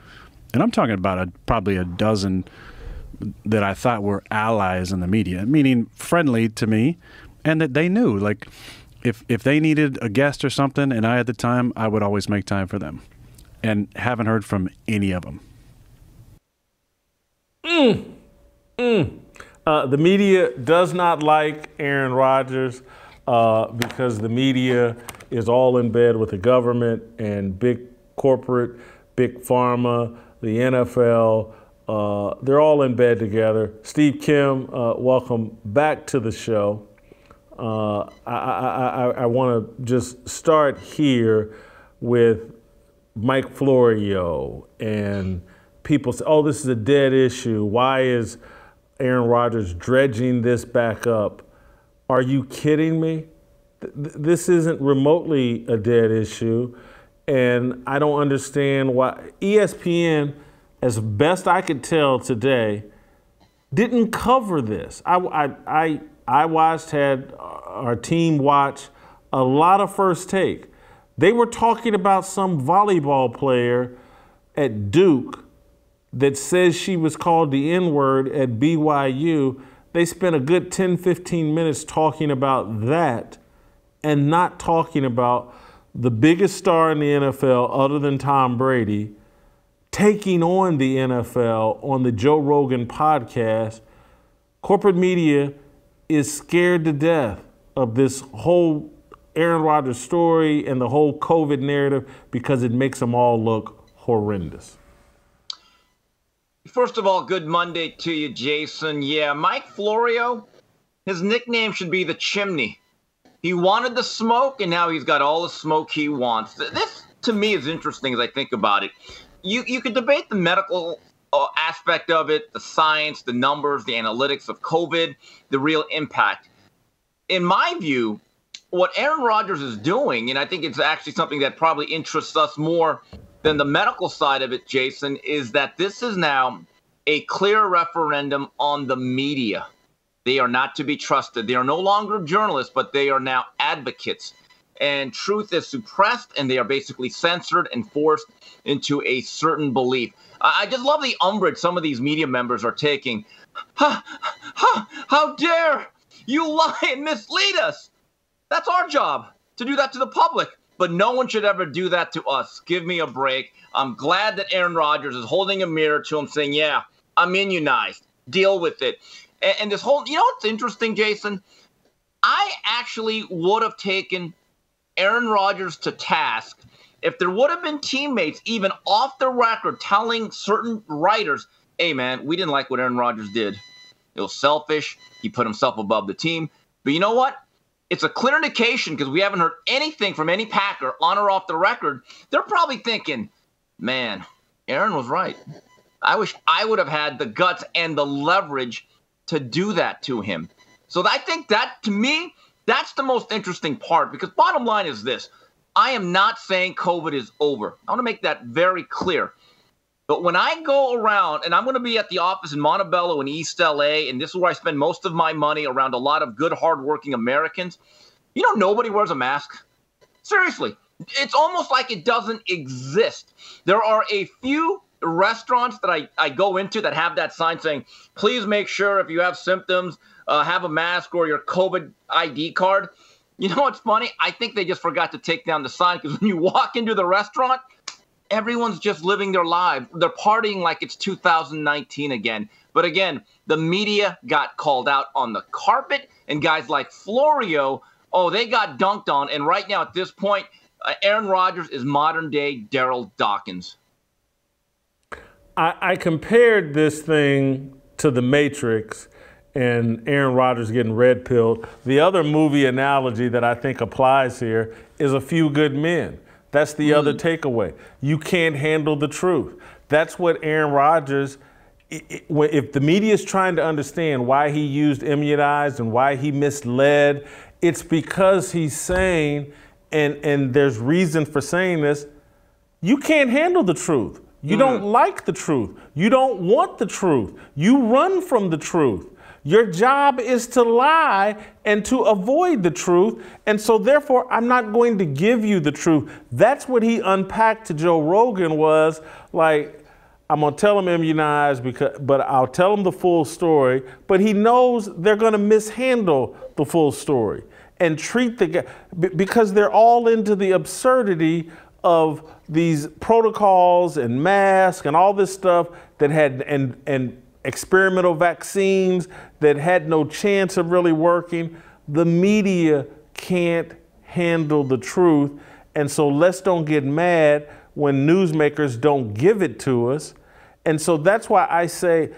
And I'm talking about probably a dozen that I thought were allies in the media, meaning friendly to me, and that they knew, like, if they needed a guest or something and I had the time, I would always make time for them. And haven't heard from any of them. The media does not like Aaron Rodgers because the media is all in bed with the government and big corporate, big pharma, the NFL. They're all in bed together. Steve Kim, welcome back to the show. I want to just start here with Mike Florio and people say, oh, this is a dead issue. Why is Aaron Rodgers dredging this back up? Are you kidding me? This isn't remotely a dead issue. And I don't understand why ESPN, as best I could tell today, didn't cover this. I watched, had our team watch a lot of First Take. They were talking about some volleyball player at Duke that says she was called the N-word at BYU. They spent a good 10, 15 minutes talking about that and not talking about the biggest star in the NFL other than Tom Brady taking on the NFL on the Joe Rogan podcast. Corporate media is scared to death of this whole Aaron Rodgers story and the whole COVID narrative because it makes them all look horrendous. First of all, good Monday to you, Jason. Yeah, Mike Florio, his nickname should be the Chimney. He wanted the smoke, and now he's got all the smoke he wants. This, to me, is interesting as I think about it. You could debate the medical aspect of it, the science, the numbers, the analytics of COVID, the real impact. In my view, what Aaron Rodgers is doing, and I think it's actually something that probably interests us more than the medical side of it, Jason, is that this is now a clear referendum on the media. They are not to be trusted. They are no longer journalists, but they are now advocates. And truth is suppressed, and they are basically censored and forced into a certain belief. I just love the umbrage some of these media members are taking. How dare you lie and mislead us? That's our job, to do that to the public. But no one should ever do that to us. Give me a break. I'm glad that Aaron Rodgers is holding a mirror to him saying, yeah, I'm immunized. Deal with it. And this whole, you know what's interesting, Jason? I actually would have taken Aaron Rodgers to task if there would have been teammates even off the record telling certain writers, hey, man, we didn't like what Aaron Rodgers did. It was selfish. He put himself above the team. But you know what? it's a clear indication because we haven't heard anything from any Packer on or off the record. They're probably thinking, man, Aaron was right. I wish I would have had the guts and the leverage to do that to him. So I think that, to me, that's the most interesting part, because bottom line is this. I am not saying COVID is over. I want to make that very clear. But when I go around, and I'm going to be at the office in Montebello in East LA, and this is where I spend most of my money around a lot of good, hardworking Americans, nobody wears a mask. Seriously. It's almost like it doesn't exist. There are a few restaurants that I go into that have that sign saying, please make sure if you have symptoms, have a mask or your COVID ID card. You know what's funny? I think they just forgot to take down the sign, because when you walk into the restaurant, everyone's just living their lives. They're partying like it's 2019 again. But again, the media got called out on the carpet, and guys like Florio, they got dunked on. And right now at this point, Aaron Rodgers is modern-day Daryl Dawkins. I compared this thing to The Matrix and Aaron Rodgers getting red-pilled. The other movie analogy that I think applies here is A Few Good Men. That's the other takeaway. You can't handle the truth. That's what Aaron Rodgers, if the media is trying to understand why he used immunized and why he misled, it's because he's saying, and there's reason for saying this, you can't handle the truth. You don't like the truth. You don't want the truth. You run from the truth. Your job is to lie and to avoid the truth. And so therefore, I'm not going to give you the truth. That's what he unpacked to Joe Rogan, was like, I'm going to tell him immunized, but I'll tell him the full story. But he knows they're going to mishandle the full story and treat the guy, because they're all into the absurdity of these protocols and masks and all this stuff that had, and experimental vaccines that had no chance of really working. The media can't handle the truth. And so let's don't get mad when newsmakers don't give it to us. And so that's why I say,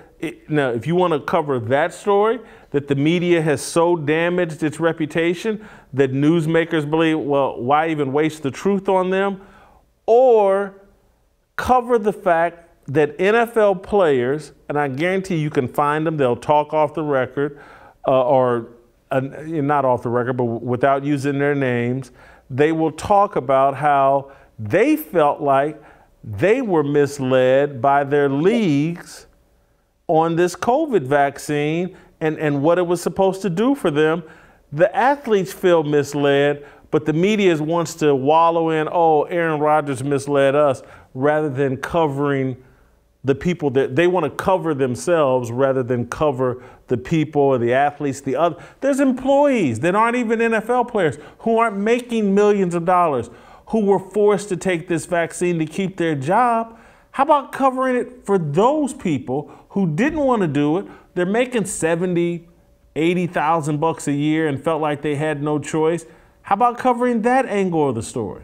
now, if you want to cover that story, that the media has so damaged its reputation that newsmakers believe, well, why even waste the truth on them? Or cover the fact that NFL players, and I guarantee you can find them, they'll talk off the record, or not off the record, but without using their names, they will talk about how they felt like they were misled by their leagues on this COVID vaccine and what it was supposed to do for them. The athletes feel misled, but the media wants to wallow in, Aaron Rodgers misled us, rather than covering the people that they want to cover themselves rather than cover the people or the athletes, the other. There's employees that aren't even NFL players who aren't making millions of dollars, who were forced to take this vaccine to keep their job. How about covering it for those people who didn't want to do it? They're making $70,000, $80,000 a year and felt like they had no choice. How about covering that angle of the story?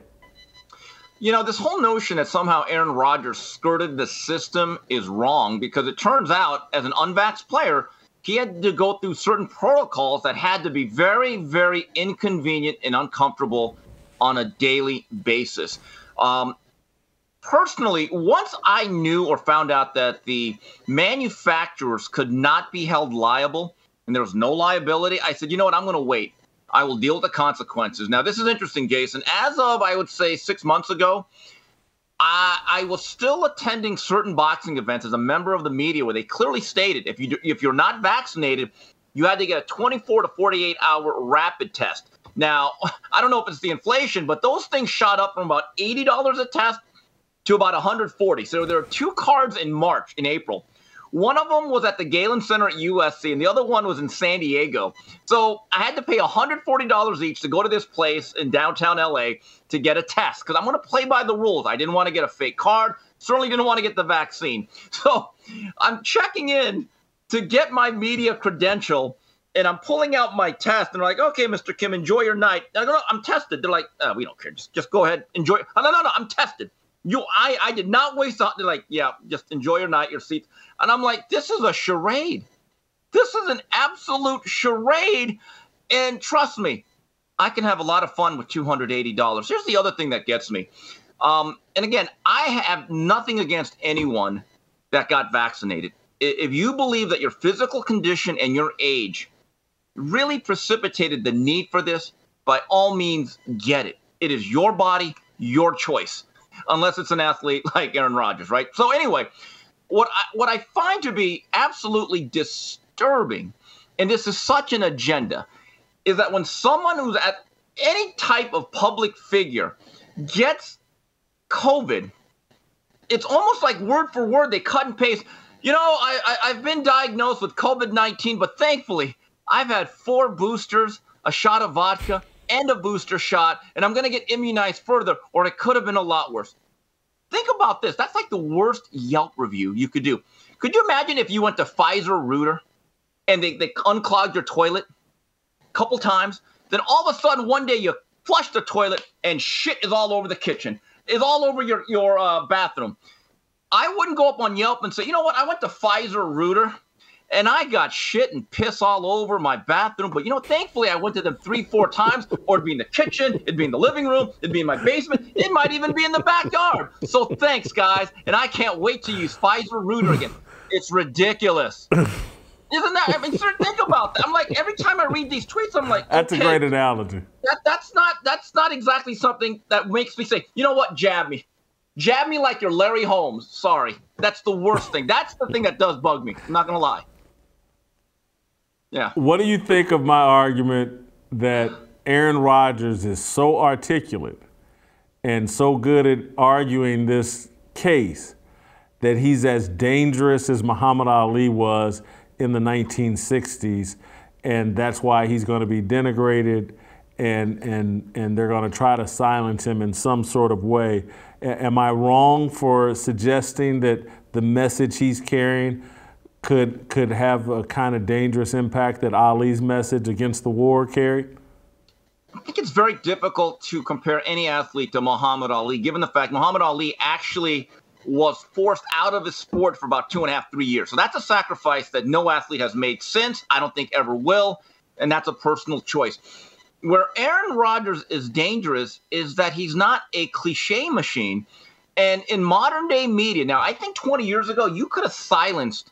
This whole notion that somehow Aaron Rodgers skirted the system is wrong, because it turns out, as an unvaxxed player, he had to go through certain protocols that had to be very, very inconvenient and uncomfortable on a daily basis. Personally, once I knew or found out that the manufacturers could not be held liable and there was no liability, I said, you know what, I'm going to wait. I will deal with the consequences. Now, this is interesting, Jason. As of, I would say, 6 months ago, I was still attending certain boxing events as a member of the media where they clearly stated if you're not vaccinated, you had to get a 24 to 48-hour rapid test. Now, I don't know if it's the inflation, but those things shot up from about $80 a test to about $140. So there are two cards in April. One of them was at the Galen Center at USC, and the other one was in San Diego. So I had to pay $140 each to go to this place in downtown LA to get a test, because I'm going to play by the rules. I didn't want to get a fake card, certainly didn't want to get the vaccine. So I'm checking in to get my media credential, and I'm pulling out my test, and they're like, okay, Mr. Kim, enjoy your night. And I go, no, I'm tested. They're like, we don't care. Just go ahead, enjoy. Oh, no, I'm tested. I did not waste the. They're like, yeah, just enjoy your night, your seats. And I'm like, this is a charade. This is an absolute charade. And trust me, I can have a lot of fun with $280. Here's the other thing that gets me. And again, I have nothing against anyone that got vaccinated. If you believe that your physical condition and your age really precipitated the need for this, by all means, get it. It is your body, your choice, unless it's an athlete like Aaron Rodgers, right? So anyway, what I find to be absolutely disturbing, and this is such an agenda, is that when someone who's at any type of public figure gets COVID, it's almost like word for word, they cut and paste. You know, I've been diagnosed with COVID-19, but thankfully I've had 4 boosters, a shot of vodka, and a booster shot, and I'm going to get immunized further, or it could have been a lot worse. Think about this. That's like the worst Yelp review you could do. Could you imagine if you went to Pfizer Rooter and they unclogged your toilet a couple times, then all of a sudden one day you flush the toilet and shit is all over the kitchen, is all over your bathroom. I wouldn't go up on Yelp and say, you know what, I went to Pfizer Rooter and I got shit and piss all over my bathroom. But, you know, thankfully I went to them 3-4 times, or it'd be in the kitchen, it'd be in the living room, it'd be in my basement, it might even be in the backyard. So thanks, guys. And I can't wait to use Pfizer Rooter again. It's ridiculous. Isn't that? I mean, sir, think about that. I'm like, every time I read these tweets, I'm like, that's okay, a great analogy. That's not exactly something that makes me say, you know what, jab me. Jab me like you're Larry Holmes. Sorry. That's the worst thing. That's the thing that does bug me. I'm not going to lie. Yeah. What do you think of my argument that Aaron Rodgers is so articulate and so good at arguing this case that he's as dangerous as Muhammad Ali was in the 1960s, and that's why he's going to be denigrated and they're going to try to silence him in some sort of way? Am I wrong for suggesting that the message he's carrying could have a kind of dangerous impact that Ali's message against the war carried? I think it's very difficult to compare any athlete to Muhammad Ali, given the fact Muhammad Ali actually was forced out of his sport for about 2.5, 3 years. So that's a sacrifice that no athlete has made since, I don't think ever will, and that's a personal choice. Where Aaron Rodgers is dangerous is that he's not a cliche machine. And in modern day media, now I think 20 years ago, you could have silenced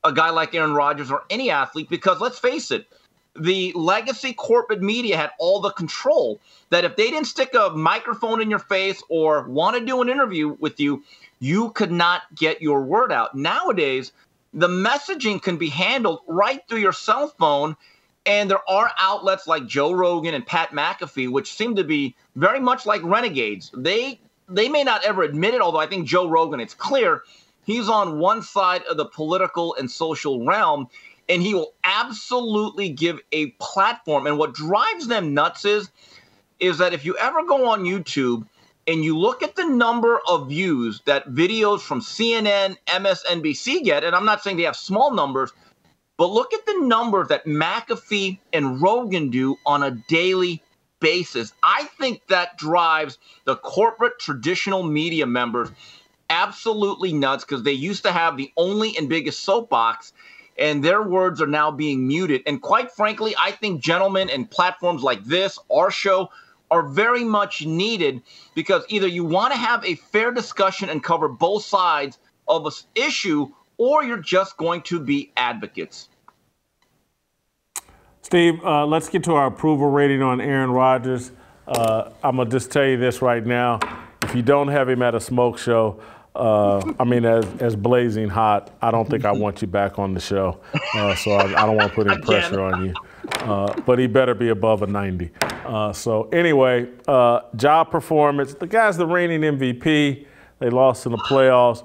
a guy like Aaron Rodgers or any athlete, because let's face it, the legacy corporate media had all the control that if they didn't stick a microphone in your face or want to do an interview with you, you could not get your word out. Nowadays, the messaging can be handled right through your cell phone, and there are outlets like Joe Rogan and Pat McAfee, which seem to be very much like renegades. They may not ever admit it, although I think Joe Rogan, it's clear, he's on one side of the political and social realm, and he will absolutely give a platform. And what drives them nuts is that if you ever go on YouTube and you look at the number of views that videos from CNN, MSNBC get, and I'm not saying they have small numbers, but look at the number that McAfee and Rogan do on a daily basis. I think that drives the corporate traditional media members absolutely nuts, because they used to have the only and biggest soapbox, and their words are now being muted. And quite frankly, I think gentlemen and platforms like this, our show, are very much needed, because either you want to have a fair discussion and cover both sides of an issue, or you're just going to be advocates. Steve, let's get to our approval rating on Aaron Rodgers. I'm going to just tell you this right now. If you don't have him at a smoke show, as blazing hot, I don't think I want you back on the show. So I don't want to put any pressure on you. But he better be above a 90. So anyway, job performance. The guy's the reigning MVP. They lost in the playoffs.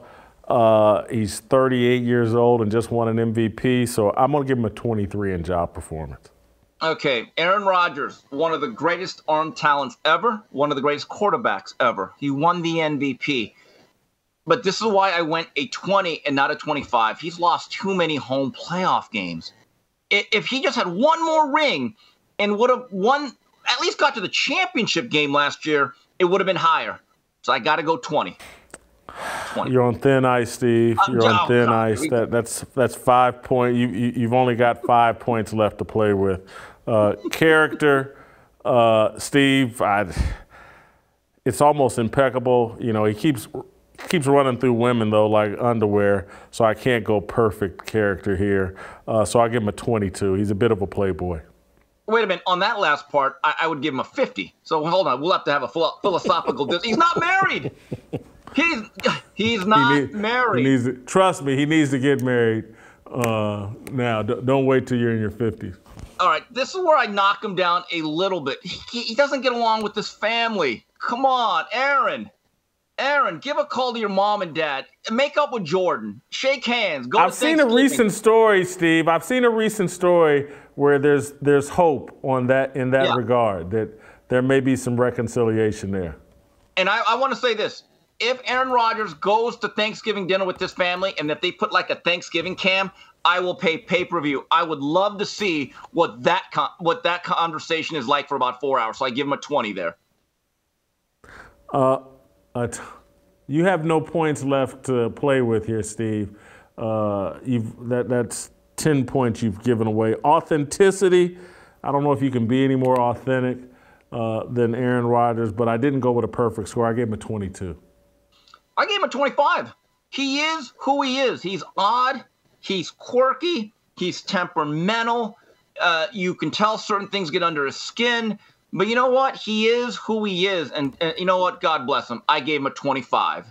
He's 38 years old and just won an MVP. So I'm going to give him a 23 in job performance. Okay, Aaron Rodgers, one of the greatest arm talents ever, one of the greatest quarterbacks ever. He won the MVP. But this is why I went a 20 and not a 25. He's lost too many home playoff games. If he just had one more ring and would have won, at least got to the championship game last year, it would have been higher. So I got to go 20. 20. You're on thin ice, Steve. You're on thin ice. That's 5 points. You've only got 5 points left to play with. Character, Steve, it's almost impeccable. You know, he keeps running through women, though, like underwear, so I can't go perfect character here. So I give him a 22. He's a bit of a playboy. Wait a minute. On that last part, I would give him a 50. So hold on. We'll have to have a philosophical He's not married. He's not married. Trust me, he needs to get married now. Don't wait till you're in your 50s. All right. This is where I knock him down a little bit. He doesn't get along with his family. Come on, Aaron. Aaron, give a call to your mom and dad. Make up with Jordan. Shake hands. I've seen a recent story, Steve. I've seen a recent story where there's hope in that regard, that there may be some reconciliation there. And I want to say this. If Aaron Rodgers goes to Thanksgiving dinner with this family and if they put like a Thanksgiving cam, I will pay pay-per-view. I would love to see what that conversation is like for about 4 hours. So I give him a 20 there. You have no points left to play with here, Steve. That's 10 points you've given away. Authenticity, I don't know if you can be any more authentic than Aaron Rodgers, but I didn't go with a perfect score. I gave him a 22. I gave him a 25. He is who he is. He's odd. He's quirky. He's temperamental. You can tell certain things get under his skin. But you know what? He is who he is. And you know what? God bless him. I gave him a 25.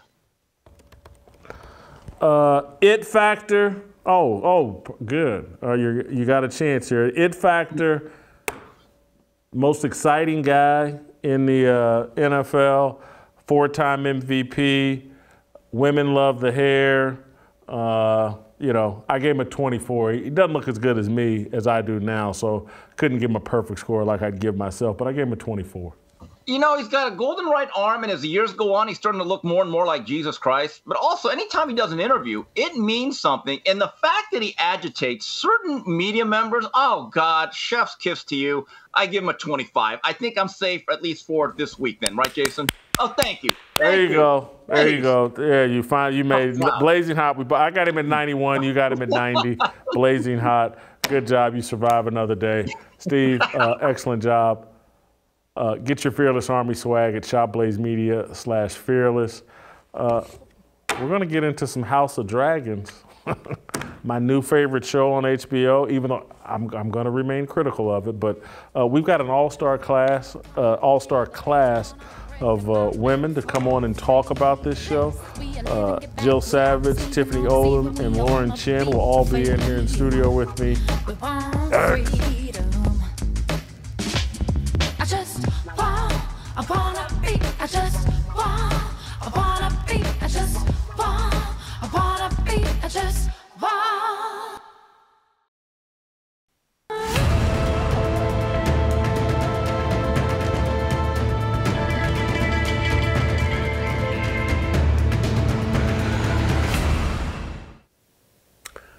It factor. Oh, good. You got a chance here. It factor. Most exciting guy in the NFL. 4-time MVP. Women love the hair. I gave him a 24. He doesn't look as good as me as I do now, so couldn't give him a perfect score like I'd give myself, but I gave him a 24. You know, he's got a golden right arm, and as the years go on, he's starting to look more and more like Jesus Christ. But also, anytime he does an interview, it means something. And the fact that he agitates certain media members, oh, God, chef's kiss to you. I give him a 25. I think I'm safe at least for this week then, right, Jason? Oh, thank you. There you go. Yeah, you made blazing hot. I got him at 91. You got him at 90. Blazing hot. Good job. You survive another day. Steve, excellent job. Get your Fearless Army swag at shopblazemedia.com/fearless. We're going to get into some House of Dragons, my new favorite show on HBO, even though I'm going to remain critical of it. But we've got an all-star class of women to come on and talk about this show. Jill Savage, Tiffany Odom, and Lauren Chen will all be in here in studio with me.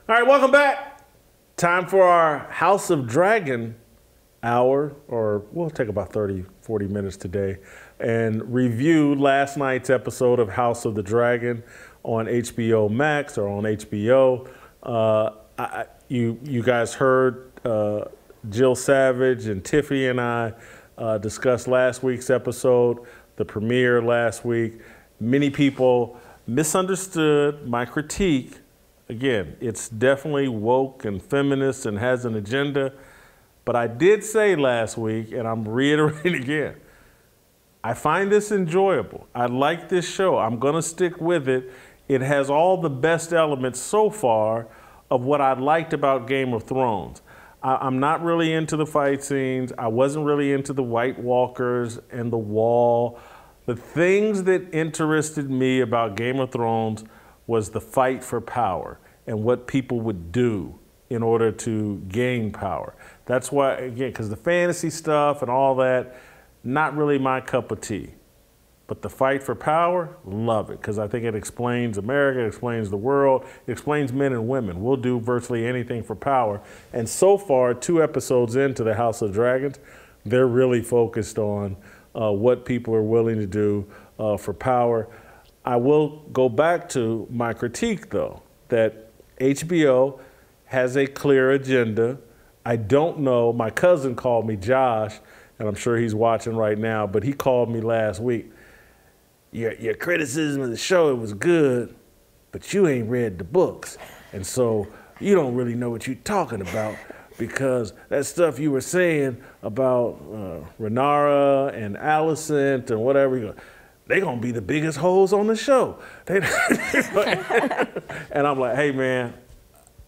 All right, welcome back. Time for our House of Dragon hour, or we'll take about 30, 40 minutes today, and review last night's episode of House of the Dragon on HBO Max or on HBO. You guys heard Jill Savage and Tiffany and I discuss last week's episode, the premiere last week. Many people misunderstood my critique. Again, it's definitely woke and feminist and has an agenda. But I did say last week, and I'm reiterating again, I find this enjoyable. I like this show. I'm going to stick with it. It has all the best elements so far of what I liked about Game of Thrones. I'm not really into the fight scenes. I wasn't really into the White Walkers and the wall. The things that interested me about Game of Thrones was the fight for power and what people would do in order to gain power. That's why, again, because the fantasy stuff and all that, not really my cup of tea. But the fight for power, love it, because I think it explains America, it explains the world, it explains men and women. We'll do virtually anything for power. And so far, 2 episodes into the House of Dragons, they're really focused on what people are willing to do for power. I will go back to my critique, though, that HBO has a clear agenda. I don't know. My cousin called me Josh, and I'm sure he's watching right now, but he called me last week. Your criticism of the show, it was good, but you ain't read the books. And so you don't really know what you're talking about, because that stuff you were saying about Renara and Allison and whatever, they're going to be the biggest hoes on the show. And I'm like, hey, man,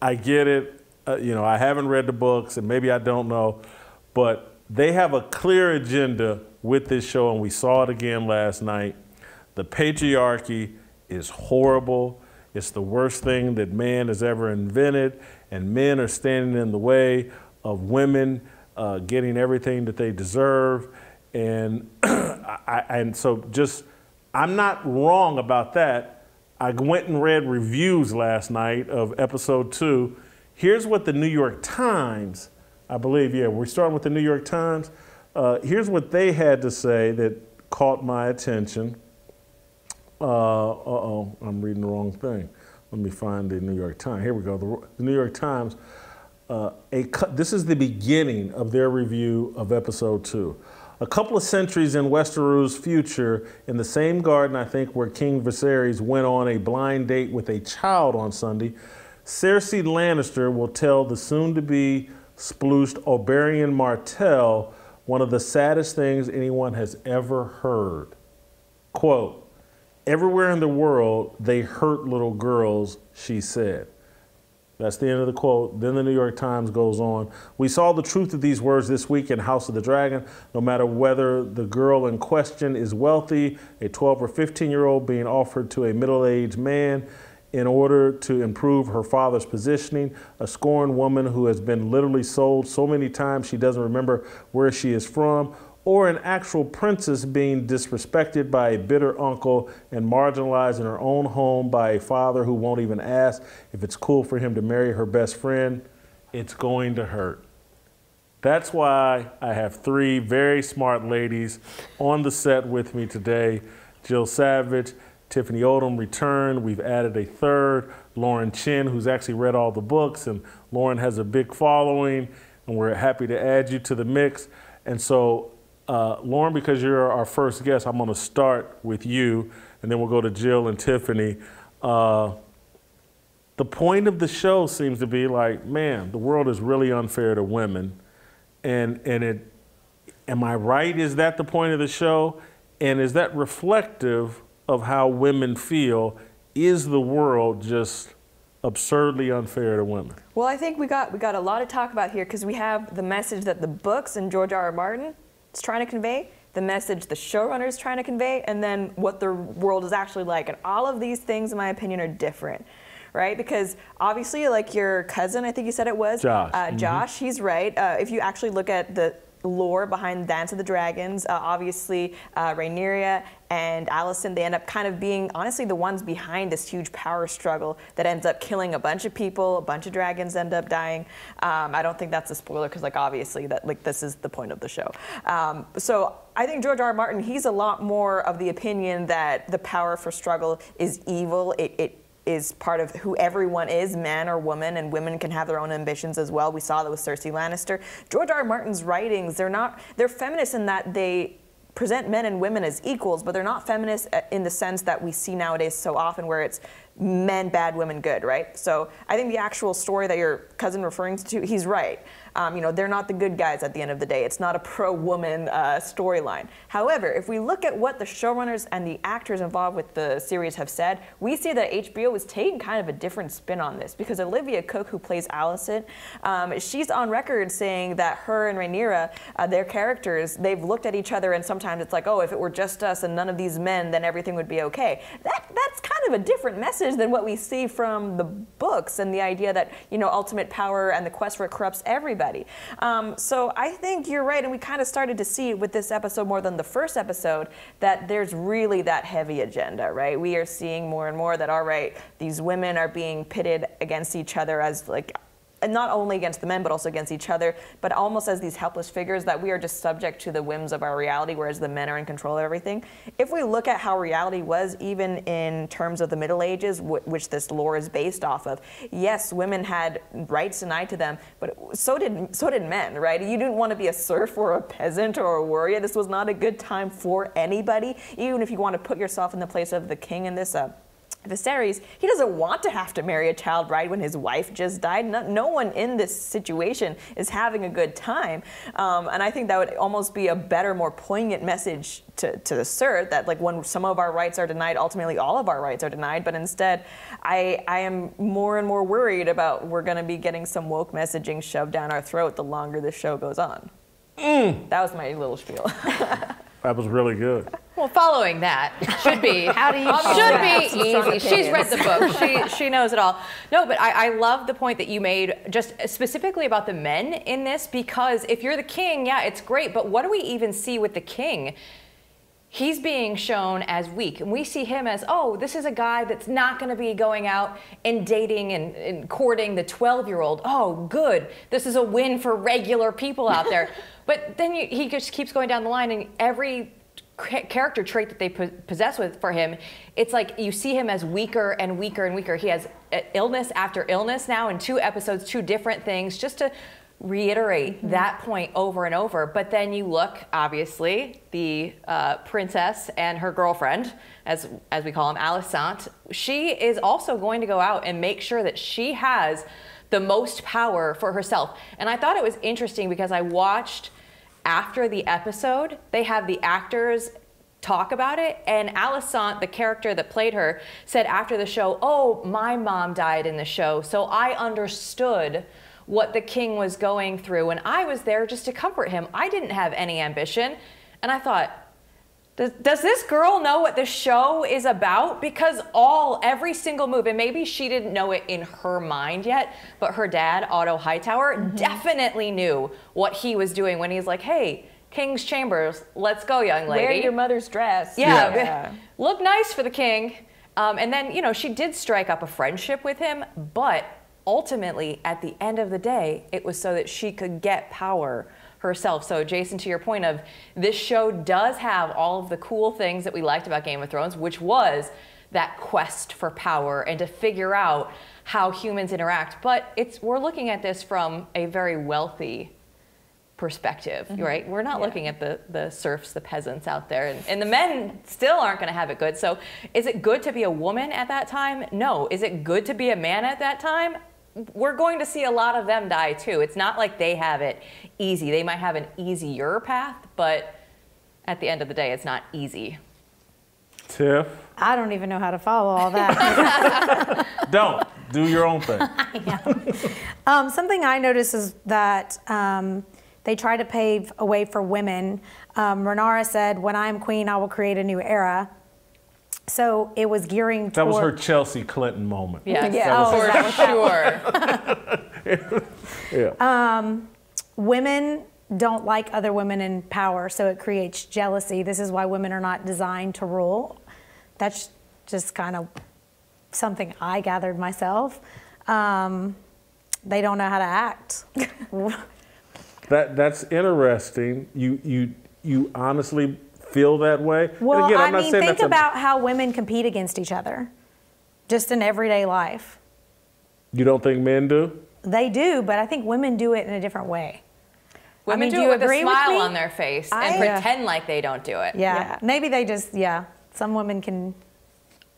I get it. I haven't read the books, and maybe I don't know, but they have a clear agenda with this show, and we saw it again last night. The patriarchy is horrible. It's the worst thing that man has ever invented, and men are standing in the way of women getting everything that they deserve. And I'm not wrong about that. I went and read reviews last night of episode 2. Here's what the New York Times, I believe, we're starting with the New York Times. Here's what they had to say that caught my attention. I'm reading the wrong thing. Let me find the New York Times. Here we go. The New York Times. This is the beginning of their review of episode 2. A couple of centuries in Westeros' future, in the same garden, I think, where King Viserys went on a blind date with a child on Sunday, Cersei Lannister will tell the soon-to-be splooshed Oberyn Martell one of the saddest things anyone has ever heard. Quote, "Everywhere in the world, they hurt little girls," she said. That's the end of the quote. Then the New York Times goes on. "We saw the truth of these words this week in House of the Dragon. No matter whether the girl in question is wealthy, a 12 or 15-year-old being offered to a middle-aged man in order to improve her father's positioning, a scorned woman who has been literally sold so many times she doesn't remember where she is from, or an actual princess being disrespected by a bitter uncle and marginalized in her own home by a father who won't even ask if it's cool for him to marry her best friend, it's going to hurt." That's why I have 3 very smart ladies on the set with me today. Jill Savage, Tiffany Odom returned. We've added a 3rd, Lauren Chen, who's actually read all the books, and Lauren has a big following, and we're happy to add you to the mix. And so Lauren, because you're our first guest, I'm going to start with you, and then we'll go to Jill and Tiffany. The point of the show seems to be like, man, the world is really unfair to women. And am I right? Is that the point of the show? And is that reflective of how women feel? Is the world just absurdly unfair to women? Well, I think we got a lot to talk about here, because we have the message that the books and George R.R. Martin is trying to convey, the message the showrunner is trying to convey, and then what the world is actually like. And all of these things, in my opinion, are different, right? Because obviously, like your cousin, I think you said it was, Josh, he's right. If you actually look at the lore behind Dance of the Dragons, obviously Rhaenyra and Alicent, they end up kind of being, honestly, the ones behind this huge power struggle that ends up killing a bunch of people. A bunch of dragons end up dying. I don't think that's a spoiler, because obviously this is the point of the show. So I think George R.R. Martin, he's a lot more of the opinion that the power for struggle is evil. It is part of who everyone is, man or woman, and women can have their own ambitions as well. We saw that with Cersei Lannister. George R.R. Martin's writings, they're feminist in that they present men and women as equals, but they're not feminist in the sense that we see nowadays so often, where it's men bad, women good, right? So I think the actual story that your cousin referring to, he's right. They're not the good guys at the end of the day. It's not a pro-woman storyline. However, if we look at what the showrunners and the actors involved with the series have said, we see that HBO is taking kind of a different spin on this, because Olivia Cook, who plays Alicent, she's on record saying that her and Rhaenyra, their characters, they've looked at each other, and sometimes it's like, oh, if it were just us and none of these men, then everything would be okay. That's kind of a different message than what we see from the books, and the idea that, ultimate power and the quest for it corrupts everybody. So I think you're right, and we kind of started to see with this episode more than the first episode that there's really that heavy agenda, right? We are seeing more and more that, all right, these women are being pitted against each other as not only against the men, but also against each other, but almost as these helpless figures that we are just subject to the whims of our reality, whereas the men are in control of everything. If we look at how reality was, even in terms of the Middle Ages, which this lore is based off of, yes, women had rights denied to them, but so did men, right? You didn't want to be a serf or a peasant or a warrior. This was not a good time for anybody, even if you want to put yourself in the place of the king in this Viserys. He doesn't want to have to marry a child bride when his wife just died. No one in this situation is having a good time. And I think that would almost be a better, more poignant message to assert that, like, when some of our rights are denied, ultimately all of our rights are denied. But instead, I am more and more worried about we're going to be getting some woke messaging shoved down our throat the longer this show goes on. That was my little spiel. That was really good. Well, following that should be easy. She's read the book. She knows it all. No, but I love the point that you made, just specifically about the men in this, because if you're the king, yeah, it's great. But what do we even see with the king? He's being shown as weak, and we see him as, oh, this is a guy that's not going to be going out and dating and courting the 12-year-old. Oh, good. This is a win for regular people out there. But then he just keeps going down the line, and every character trait that they possess for him, it's like you see him as weaker and weaker and weaker. He has illness after illness now in 2 episodes, 2 different things, just to reiterate that point over and over. But then you look, obviously, the princess and her girlfriend, as we call them, Alicent, she is also going to go out and make sure that she has the most power for herself. And I thought it was interesting because I watched after the episode, they have the actors talk about it, and Alicent, the character that played her, said after the show, oh, my mom died in the show, so I understood what the king was going through, and I was there just to comfort him. I didn't have any ambition. And I thought, does this girl know what the show is about? Because every single move, and maybe she didn't know it in her mind yet, but her dad, Otto Hightower, definitely knew what he was doing when he's like, hey, King's Chambers, let's go, young lady. Wear your mother's dress. Yeah. Look nice for the king. And then, she did strike up a friendship with him, but ultimately, at the end of the day, it was so that she could get power herself. So Jason, to your point of this show does have all of the cool things that we liked about Game of Thrones, which was that quest for power and to figure out how humans interact. But we're looking at this from a very wealthy perspective, right? We're not looking at the serfs, the peasants out there, and the men still aren't going to have it good. So is it good to be a woman at that time? No. Is it good to be a man at that time? We're going to see a lot of them die too. It's not like they have it easy. They might have an easier path, but at the end of the day, it's not easy. Tiff? I don't even know how to follow all that. Don't. Do your own thing. Something I noticed is that they try to pave a way for women. Rhaenyra said, when I'm queen, I will create a new era. So it was gearing toward... That was her Chelsea Clinton moment. Yes, for sure. Women don't like other women in power, so it creates jealousy. This is why women are not designed to rule. That's just kind of something I gathered myself. They don't know how to act. That's interesting. You honestly feel that way? Well, and again, I mean, think about how women compete against each other, just in everyday life. You don't think men do? They do, but I think women do it in a different way. Women do it with a smile on their face and pretend like they don't do it. Yeah. Maybe they just, some women can.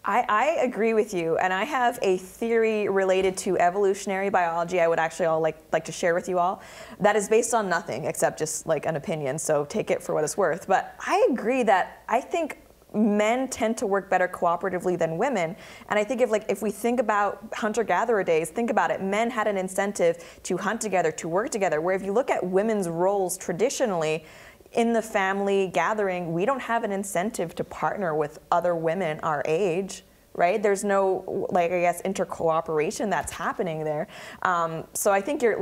I agree with you, and I have a theory related to evolutionary biology I would actually like to share with you all that is based on nothing except just like an opinion, so take it for what it's worth. But I agree that I think men tend to work better cooperatively than women, and I think if we think about hunter-gatherer days, think about it, men had an incentive to hunt together, to work together, where if you look at women's roles traditionally, in the family gathering, we don't have an incentive to partner with other women our age, right? There's no, inter-cooperation that's happening there. So I think you're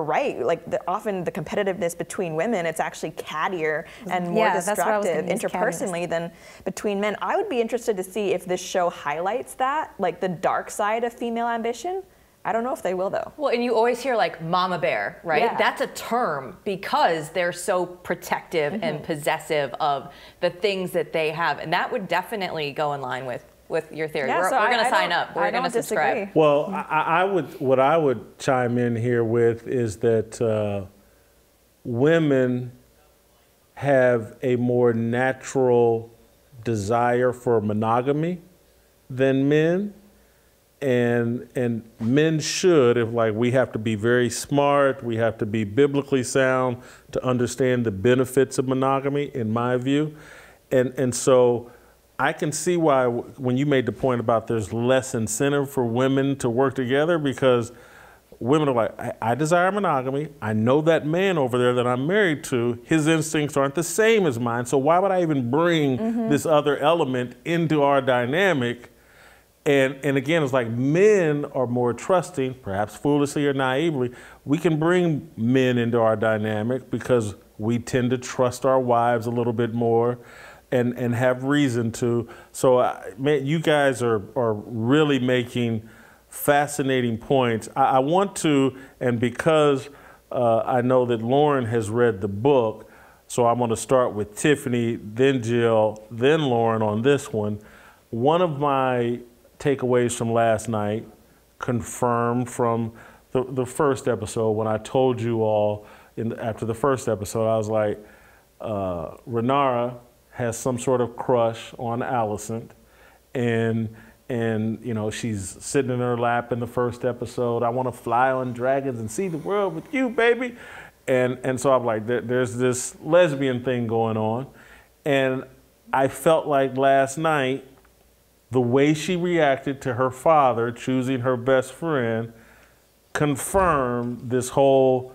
right. Often the competitiveness between women, it's actually cattier and more destructive interpersonally than between men. I would be interested to see if this show highlights that, like the dark side of female ambition. I don't know if they will, though. Well, and you always hear like mama bear, right? Yeah. That's a term because they're so protective and possessive of the things that they have. And that would definitely go in line with your theory. Yeah, we're so going to I sign don't- up. We're I going to don't subscribe. disagree. Well, what I would chime in here with is that women have a more natural desire for monogamy than men. And men should, if like we have to be very smart, we have to be biblically sound to understand the benefits of monogamy, in my view. And so I can see why when you made the point about there's less incentive for women to work together, because women are like, I desire monogamy. I know that man over there that I'm married to, his instincts aren't the same as mine. So why would I even bring this other element into our dynamic? And again, it's like men are more trusting, perhaps foolishly or naively. We can bring men into our dynamic because we tend to trust our wives a little bit more and have reason to. So, man, you guys are really making fascinating points. I want to, and because I know that Lauren has read the book, so I'm going to start with Tiffany, then Jill, then Lauren on this one. One of my takeaways from last night, confirmed from the first episode, when I told you all after the first episode, I was like, Renara has some sort of crush on Allison, and you know, she's sitting in her lap in the first episode. I want to fly on dragons and see the world with you, baby. And so I'm like, there's this lesbian thing going on, and I felt like last night, the way she reacted to her father choosing her best friend confirmed this whole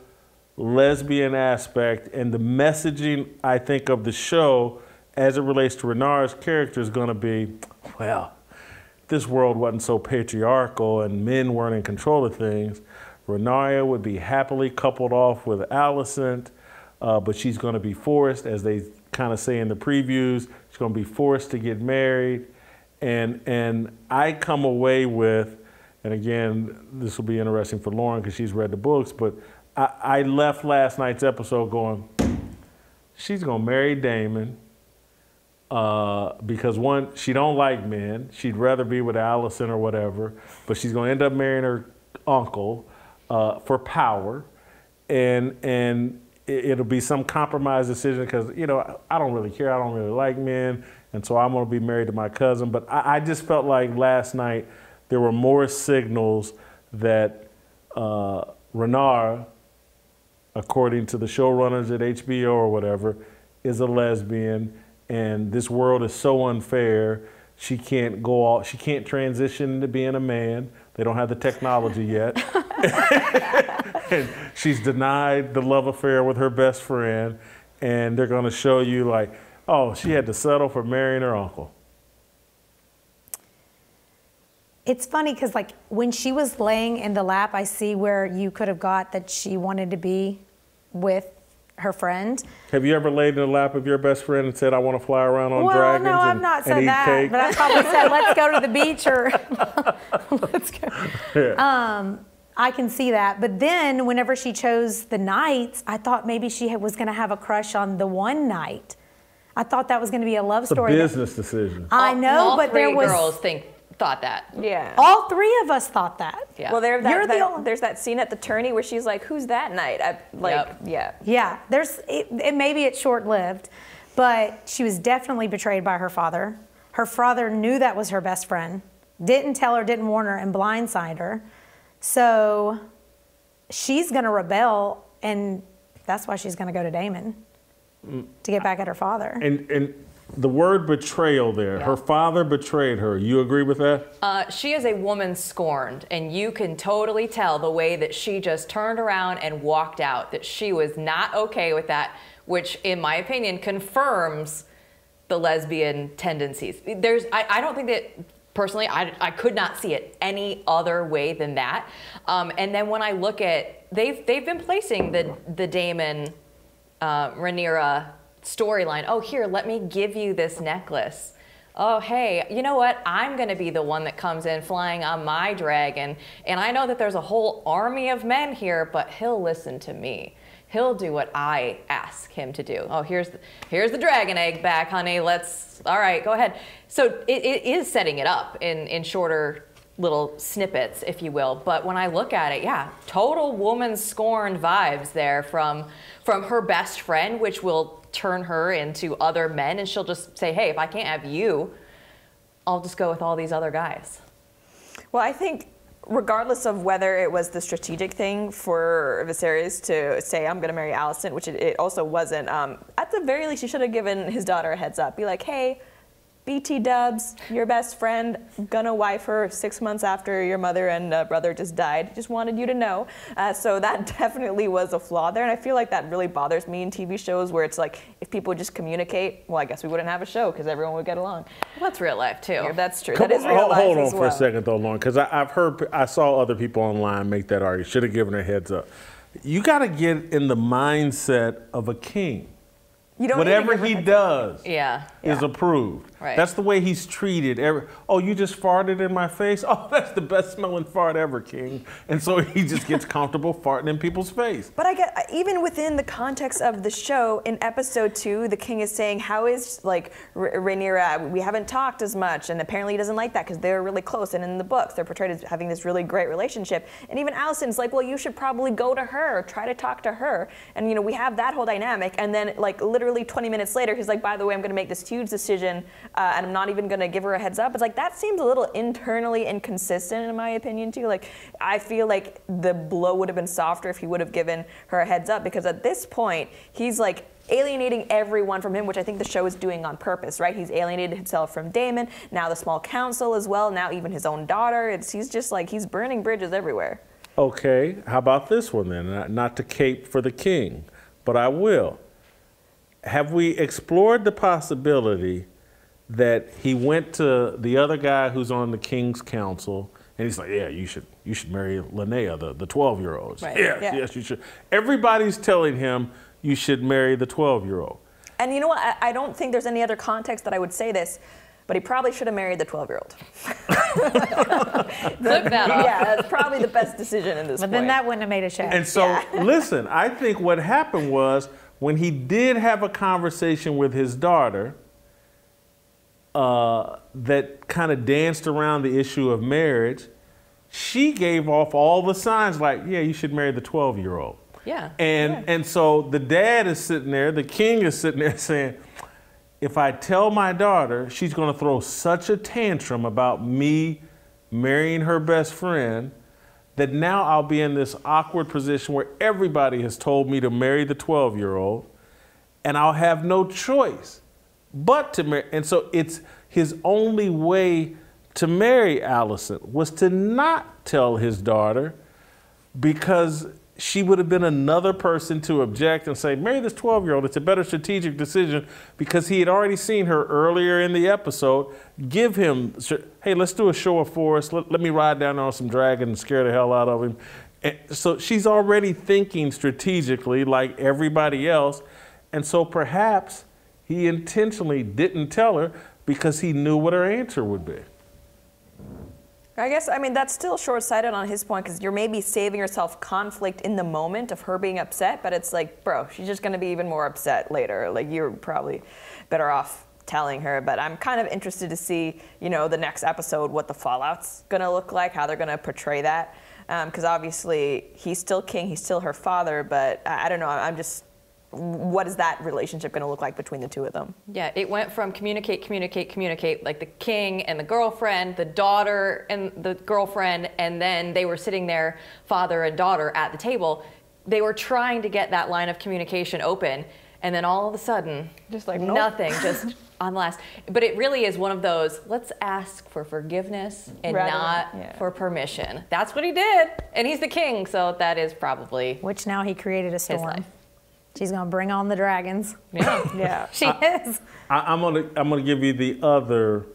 lesbian aspect, and the messaging, I think, of the show as it relates to Renara's character is going to be, well, if this world wasn't so patriarchal and men weren't in control of things, Renara would be happily coupled off with Allison, but she's going to be forced, as they kind of say in the previews, she's going to be forced to get married. And I come away with, and again, this will be interesting for Lauren because she's read the books, but I left last night's episode going, she's gonna marry Damon because one, she don't like men. She'd rather be with Allison or whatever, but she's gonna end up marrying her uncle for power, and it'll be some compromise decision because, you know, I don't really care. I don't really like men. And so I'm going to be married to my cousin. But I just felt like last night there were more signals that Renara, according to the showrunners at HBO or whatever, is a lesbian. And this world is so unfair. She can't she can't transition into being a man. They don't have the technology yet. And she's denied the love affair with her best friend. And they're going to show you like, oh, she had to settle for marrying her uncle. It's funny because, like, when she was laying in the lap, I see where you could have got that she wanted to be with her friend. Have you ever laid in the lap of your best friend and said, I want to fly around on dragons no, I've not said that, cake? but I probably said, let's go to the beach or let's go. Yeah. I can see that. But then whenever she chose the nights, I thought maybe she was going to have a crush on the one night. I thought that was going to be a love story. It's a business decision. I know, all but there three was... girls thought that. Yeah. All three of us thought that. Yeah. Well, there's that scene at the tourney where she's like, who's that night? Yeah. Yeah, maybe it's short-lived, but she was definitely betrayed by her father. Her father knew that was her best friend, didn't tell her, didn't warn her, and blindsided her. So she's going to rebel, and that's why she's going to go to Damon to get back at her father. And the word betrayal there, her father betrayed her. You agree with that? She is a woman scorned, and you can totally tell the way that she just turned around and walked out, that she was not okay with that, which in my opinion confirms the lesbian tendencies. I don't think that, personally, I could not see it any other way than that. And then when I look at, they've been placing the Damon Rhaenyra storyline. Oh, here, let me give you this necklace. oh, hey, you know what? I'm going to be the one that comes in flying on my dragon. And I know that there's a whole army of men here, but he'll listen to me. He'll do what I ask him to do. Oh, here's the dragon egg back, honey. All right, go ahead. So it is setting it up in shorter little snippets, if you will. But when I look at it, yeah, total woman scorned vibes there from her best friend, which will turn her into other men, and she'll just say, hey, if I can't have you, I'll just go with all these other guys. Well, I think regardless of whether it was the strategic thing for Viserys to say, I'm going to marry Alicent, which it also wasn't, at the very least, he should have given his daughter a heads up. Be like, hey, BT Dubs, your best friend, gonna wife her 6 months after your mother and brother just died. Just wanted you to know. So that definitely was a flaw there. And I feel like that really bothers me in TV shows where it's like, if people just communicate, well, I guess we wouldn't have a show because everyone would get along. Well, that's real life too. Yeah, that's true. That is real life Hold on as for well. a second though, Lauren, because I saw other people online make that argument. Should have given her a heads up. You got to get in the mindset of a king. Whatever he does is approved. Right. That's the way he's treated. Oh, you just farted in my face? Oh, that's the best smelling fart ever, king. And so he just gets comfortable farting in people's face. But I get, even within the context of the show, in episode 2, the king is saying, how is, like, Rhaenyra, we haven't talked as much, and apparently he doesn't like that because they're really close, and in the books, they're portrayed as having this really great relationship. And even Alicent's like, well, you should probably go to her, or try to talk to her. And, you know, we have that whole dynamic, and then, like, literally 20 minutes later, he's like, by the way, I'm going to make this huge decision, and I'm not even going to give her a heads up. It's like, that seems a little internally inconsistent, in my opinion, too. Like, I feel like the blow would have been softer if he would have given her a heads up, because at this point, he's like alienating everyone from him, which I think the show is doing on purpose, right? He's alienated himself from Daemon, now the small council as well, now even his own daughter. He's just like, he's burning bridges everywhere. Okay, how about this one then? Not to cape for the king, but I will. Have we explored the possibility that he went to the other guy who's on the king's council, and he's like, yeah, you should marry Linnea, the 12-year-old. Right. Yes, you should. Everybody's telling him you should marry the 12-year-old. And you know what? I don't think there's any other context that I would say this, but he probably should have married the 12-year-old. Clip that off. Yeah, that's probably the best decision in this But then that wouldn't have made a show. And so, listen, I think what happened was when he did have a conversation with his daughter that kind of danced around the issue of marriage, she gave off all the signs like, yeah, you should marry the 12-year-old. Yeah. And so the dad is sitting there, the king is sitting there saying, if I tell my daughter, she's going to throw such a tantrum about me marrying her best friend that now I'll be in this awkward position where everybody has told me to marry the 12-year-old, and I'll have no choice but to marry. And so it's his only way to marry Alicent was to not tell his daughter, because she would have been another person to object and say, marry this 12-year-old. It's a better strategic decision, because he had already seen her earlier in the episode give him, hey, let's do a show of force. Let me ride down on some dragon and scare the hell out of him. And so she's already thinking strategically like everybody else. And so perhaps he intentionally didn't tell her because he knew what her answer would be. I guess, I mean, that's still short-sighted on his point, because you're maybe saving yourself conflict in the moment of her being upset, but it's like, bro, she's just going to be even more upset later. Like, you're probably better off telling her. But I'm kind of interested to see, you know, the next episode, what the fallout's going to look like, how they're going to portray that. Because obviously, he's still king, he's still her father, but I don't know, I'm just... what is that relationship going to look like between the two of them? Yeah, it went from communicate, like the king and the girlfriend, the daughter and the girlfriend, and then they were sitting there, father and daughter, at the table. They were trying to get that line of communication open, and then all of a sudden, just like nope. Nothing, just on the last. But it really is one of those, let's ask for forgiveness and not for permission. That's what he did, and he's the king, so that is probably which now he created a storm. His life. She's gonna bring on the dragons. Yeah, yeah, she is. I'm gonna give you the other.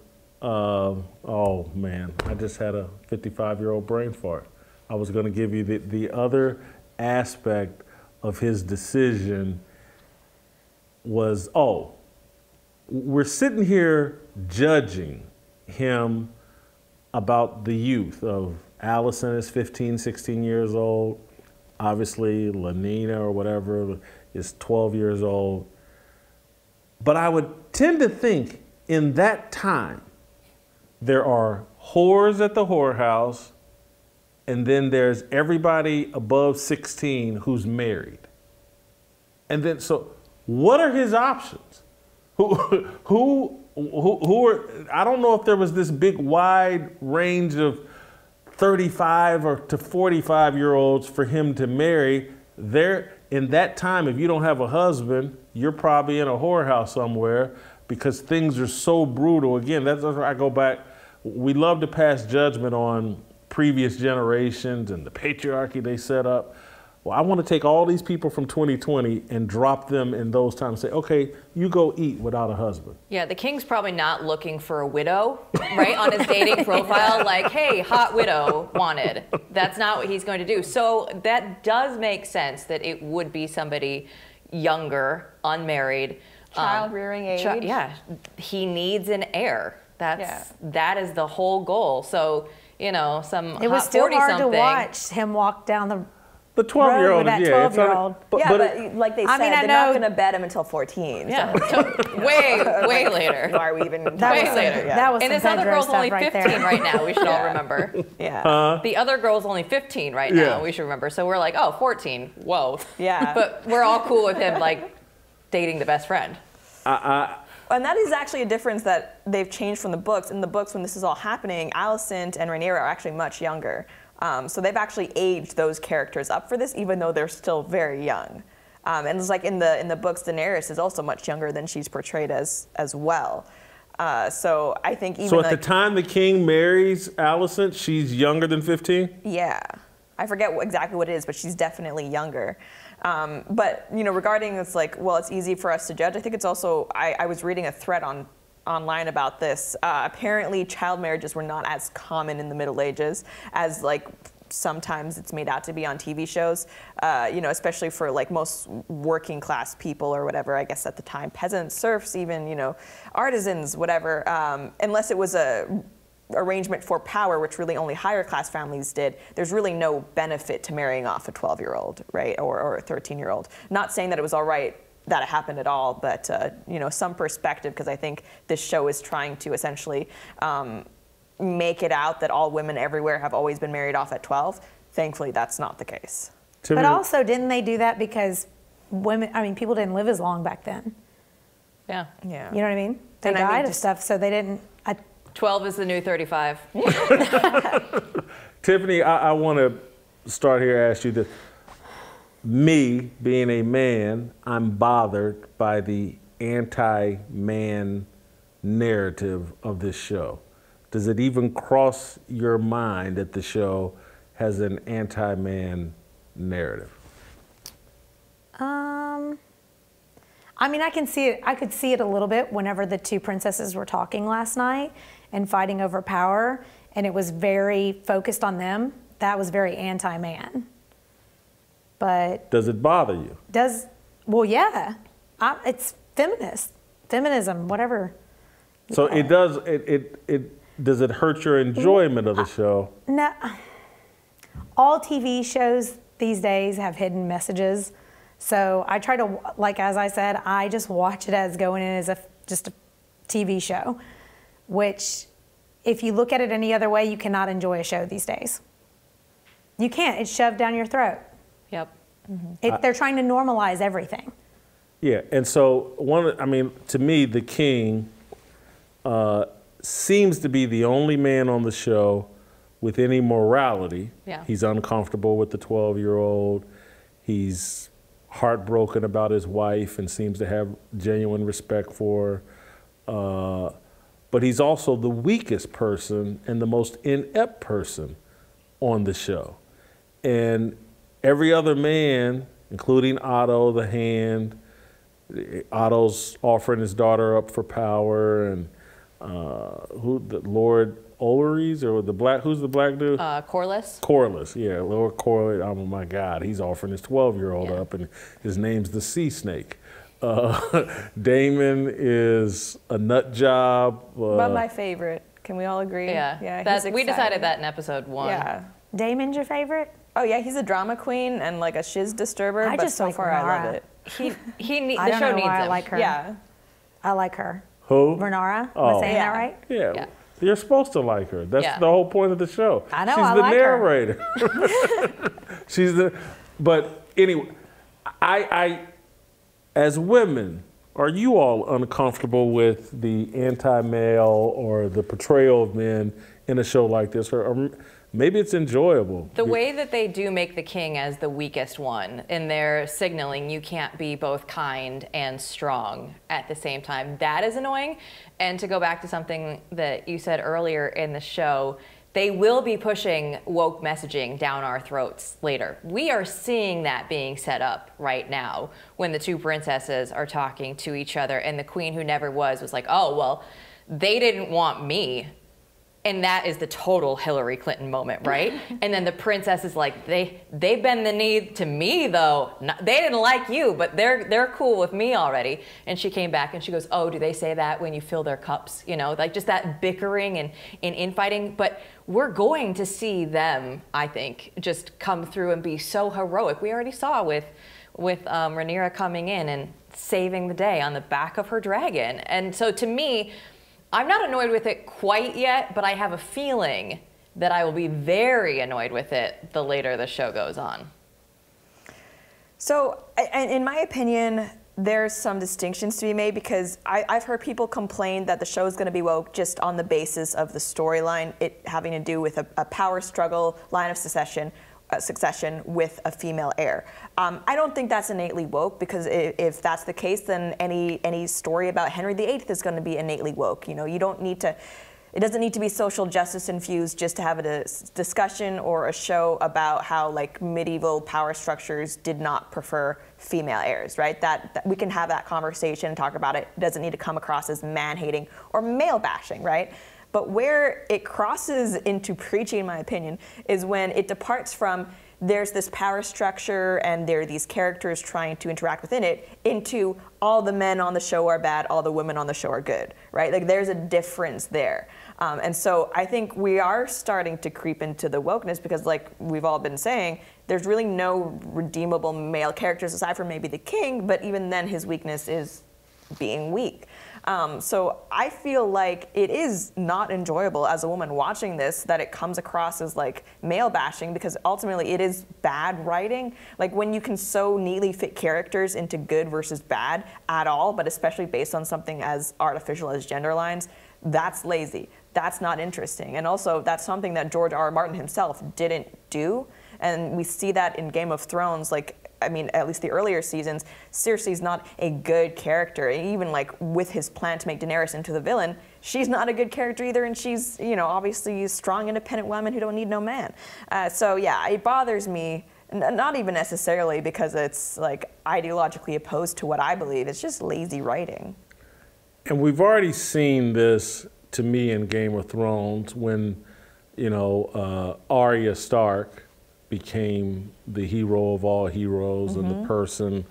Oh man, I just had a 55-year-old brain fart. I was gonna give you the other aspect of his decision was we're sitting here judging him about the youth of Allison is 15, 16 years old. Obviously, Lanina or whatever is 12 years old. But I would tend to think in that time, there are whores at the whorehouse, and then there's everybody above 16 who's married. And then, so what are his options? Who are, I don't know if there was this big wide range of 35 or to 45-year-olds for him to marry. There, in that time, if you don't have a husband, you're probably in a whorehouse somewhere because things are so brutal. Again, that's where I go back. We love to pass judgment on previous generations and the patriarchy they set up. Well, I want to take all these people from 2020 and drop them in those times and say, okay, you go eat without a husband. Yeah, the king's probably not looking for a widow, right, on his dating profile, like, hey, hot widow wanted. That's not what he's going to do. So that does make sense that it would be somebody younger, unmarried. Child rearing age. Yeah, he needs an heir. That is the whole goal. So, you know, some It was hot still hard 40-something. to watch him walk down the 12-year-old, that yeah. 12-year-old. But like they said, they're not going to bet him until 14. Yeah, So. way later. Why are we even? Way later. That was and this some other girl's stuff only 15 right now. We should all remember. Yeah. The other girl's only 15 right now. We should remember. So we're like, oh, 14. Whoa. Yeah. But we're all cool with him like dating the best friend. And that is actually a difference that they've changed from the books. In the books, when this is all happening, Alicent and Rhaenyra are actually much younger. So they've actually aged those characters up for this, even though they're still very young. And it's like in the books, Daenerys is also much younger than she's portrayed as well. So I think even so at the time the king marries Alicent, she's younger than 15? Yeah. I forget exactly what it is, but she's definitely younger. But, you know, regarding it's like, well, it's easy for us to judge. I think it's also, I was reading a thread online about this. Apparently child marriages were not as common in the Middle Ages as like sometimes it's made out to be on TV shows, you know, especially for like most working class people or whatever, I guess at the time, peasants, serfs, even, you know, artisans, whatever, unless it was a arrangement for power, which really only higher class families did, there's really no benefit to marrying off a 12-year-old, right, or a 13-year-old. Not saying that it was all right that it happened at all, but you know, some perspective, because I think this show is trying to essentially make it out that all women everywhere have always been married off at 12. Thankfully, that's not the case. But also, didn't they do that because women, I mean, people didn't live as long back then? Yeah. Yeah. You know what I mean? They died of stuff, so they didn't. 12 is the new 35. Tiffany, I want to start here, ask you this. Me, being a man, I'm bothered by the anti-man narrative of this show. Does it even cross your mind that the show has an anti-man narrative? I mean, I can see it. I could see it a little bit whenever the two princesses were talking last night and fighting over power, and it was very focused on them. That was very anti-man. But does it bother you? Well, yeah. It's feminism, whatever. So it does. Does it hurt your enjoyment of the show? No. All TV shows these days have hidden messages. So I try to, like as I said, I just watch it as going in as just a TV show, which if you look at it any other way, you cannot enjoy a show these days. You can't. It's shoved down your throat. Yep. Mm-hmm. They're trying to normalize everything. Yeah, and so to me, the king seems to be the only man on the show with any morality. Yeah. He's uncomfortable with the 12-year-old. He's heartbroken about his wife and seems to have genuine respect for her. But he's also the weakest person and the most inept person on the show. And every other man, including Otto the Hand, Otto's offering his daughter up for power, and Lord Oleries, or who's the black dude? Corliss. Corliss, yeah, Lord Corliss. Oh my God, he's offering his 12-year-old up, and his name's the Sea Snake. Damon is a nut job. But my favorite. Can we all agree? Yeah. We decided that in episode 1. Yeah. Damon's your favorite? Oh yeah, he's a drama queen and like a shiz disturber. But so far I love it. The I show don't know needs why him. I like her. Yeah. I like her. Who? Vernara. Am I saying that right? Yeah. You're supposed to like her. That's the whole point of the show. I know. She's I the like narrator. But anyway, I as women, are you all uncomfortable with the anti-male or the portrayal of men in a show like this, or maybe it's enjoyable? The way that they do make the king as the weakest one, in their signaling you can't be both kind and strong at the same time, that is annoying. And to go back to something that you said earlier in the show, they will be pushing woke messaging down our throats later. We are seeing that being set up right now when the two princesses are talking to each other and the queen who never was like, oh, well, they didn't want me. And that is the total Hillary Clinton moment, right? And then the princess is like, they bend the knee to me though. They didn't like you, but they're cool with me already. And she came back and she goes, oh, do they say that when you fill their cups? You know, like just that bickering and infighting. But we're going to see them, I think, just come through and be so heroic. We already saw with Rhaenyra coming in and saving the day on the back of her dragon. And so to me, I'm not annoyed with it quite yet, but I have a feeling that I will be very annoyed with it the later the show goes on. So, in my opinion, there's some distinctions to be made because I've heard people complain that the show is going to be woke just on the basis of the storyline, it having to do with a power struggle, line of succession with a female heir. I don't think that's innately woke because if that's the case, then any story about Henry VIII is going to be innately woke. You know, you don't need to. It doesn't need to be social justice infused just to have a discussion or a show about how like medieval power structures did not prefer female heirs, right? That we can have that conversation and talk about it. It doesn't need to come across as man-hating or male bashing, right? But where it crosses into preaching, in my opinion, is when it departs from there's this power structure and there are these characters trying to interact within it into all the men on the show are bad, all the women on the show are good, right? Like there's a difference there. And so I think we are starting to creep into the wokeness because like we've all been saying, there's really no redeemable male characters aside from maybe the king, but even then his weakness is being weak. So I feel like it is not enjoyable as a woman watching this that it comes across as like male bashing because ultimately it is bad writing. Like when you can so neatly fit characters into good versus bad at all, but especially based on something as artificial as gender lines, that's lazy. That's not interesting. And also that's something that George R.R. Martin himself didn't do. And we see that in Game of Thrones, like, I mean, at least the earlier seasons, Cersei's not a good character. Even like with his plan to make Daenerys into the villain, she's not a good character either, and she's, you know, obviously a strong, independent woman who don't need no man. So yeah, it bothers me, not even necessarily because it's like ideologically opposed to what I believe. It's just lazy writing. And we've already seen this, to me, in Game of Thrones when, you know, Arya Stark became the hero of all heroes and the person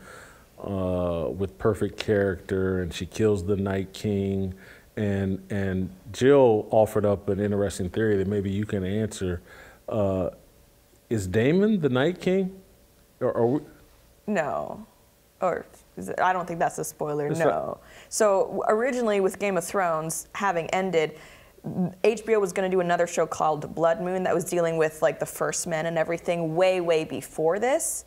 with perfect character, and she kills the Night King. And Jill offered up an interesting theory that maybe you can answer. Is Daemon the Night King? Or No. Or I don't think that's a spoiler, no. So originally with Game of Thrones having ended, HBO was going to do another show called Blood Moon that was dealing with like the First Men and everything way before this.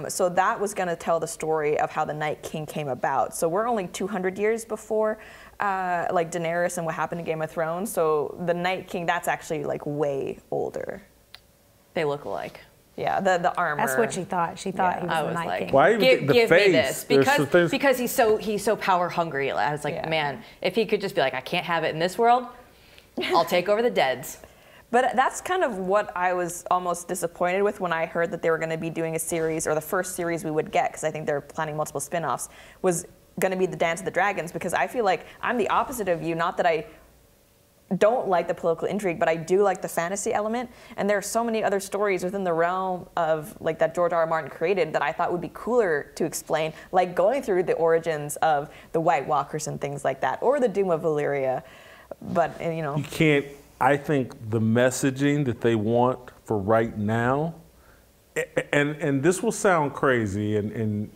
So that was going to tell the story of how the Night King came about. So we're only 200 years before like Daenerys and what happened in Game of Thrones. So the Night King, that's actually like way older. They look alike. Yeah, the armor. That's what she thought. She thought he was the Night King. Why even the give face? Me this because he's so power hungry. I was like, man, if he could just be like, I can't have it in this world, I'll take over the deads. But that's kind of what I was almost disappointed with when I heard that they were going to be doing a series, or the first series we would get, because I think they're planning multiple spin-offs, was going to be the Dance of the Dragons, because I feel like I'm the opposite of you. Not that I don't like the political intrigue, but I do like the fantasy element. And there are so many other stories within the realm of like that George R. R. Martin created that I thought would be cooler to explain, like going through the origins of the White Walkers and things like that, or the Doom of Valyria. But you know, you can't. I think the messaging that they want for right now, and this will sound crazy, and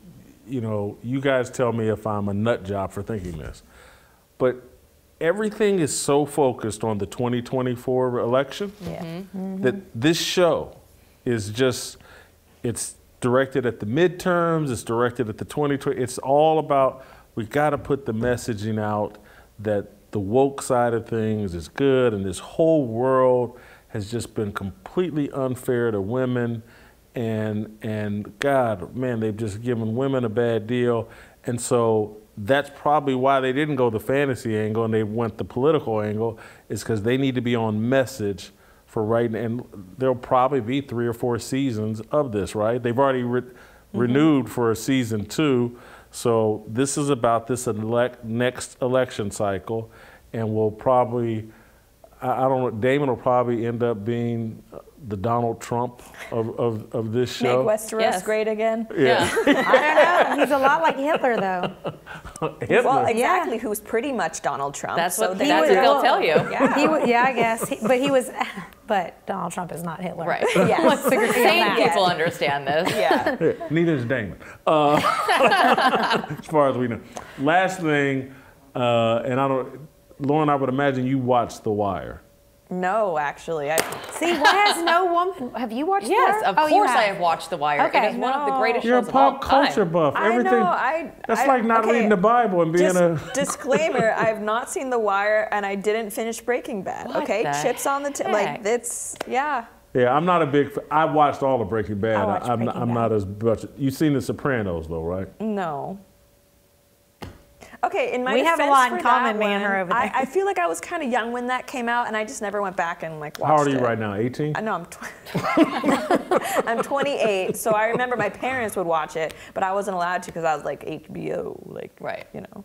you know, you guys tell me if I'm a nut job for thinking this, but everything is so focused on the 2024 election that this show is just, it's directed at the midterms, it's directed at the 2020, it's all about, we got to put the messaging out that the woke side of things is good, and this whole world has just been completely unfair to women, and God, man, they've just given women a bad deal. And so that's probably why they didn't go the fantasy angle and they went the political angle, is because they need to be on message for right now. And there'll probably be 3 or 4 seasons of this, right? They've already renewed for a season 2. So this is about this next election cycle, and we'll probably, I don't know, Damon will probably end up being the Donald Trump of this show. Make Westeros great again? Yeah. I don't know. He's a lot like Hitler, though. Hitler. Well, exactly. Who's pretty much Donald Trump. That's so what they'll tell you. Yeah, I guess. But Donald Trump is not Hitler. Right. Yes. Sane people understand this. Yeah. Neither is Damon, as far as we know. Last thing, and Lauren, I would imagine you watched The Wire. No, actually. See, why has no woman? Have you watched The Wire? Yes, of course I have watched The Wire. Okay. It is one of the greatest You're shows a pop of all culture time. buff. Everything. That's like not reading the Bible and being Disclaimer, I have not seen The Wire, and I didn't finish Breaking Bad. What okay? the Chips on the table. Like, it's, yeah. Yeah, I'm not a big I watched all of Breaking Bad. I'm Breaking Bad. not as much. You've seen The Sopranos, though, right? No. Okay, in my We have a defense lot in for common, that man, one, or over there. I feel like I was kind of young when that came out, and I just never went back and like watched How old are you it. right now? 18? No, I'm 28. So I remember my parents would watch it, but I wasn't allowed to because I was like HBO, like right, you know.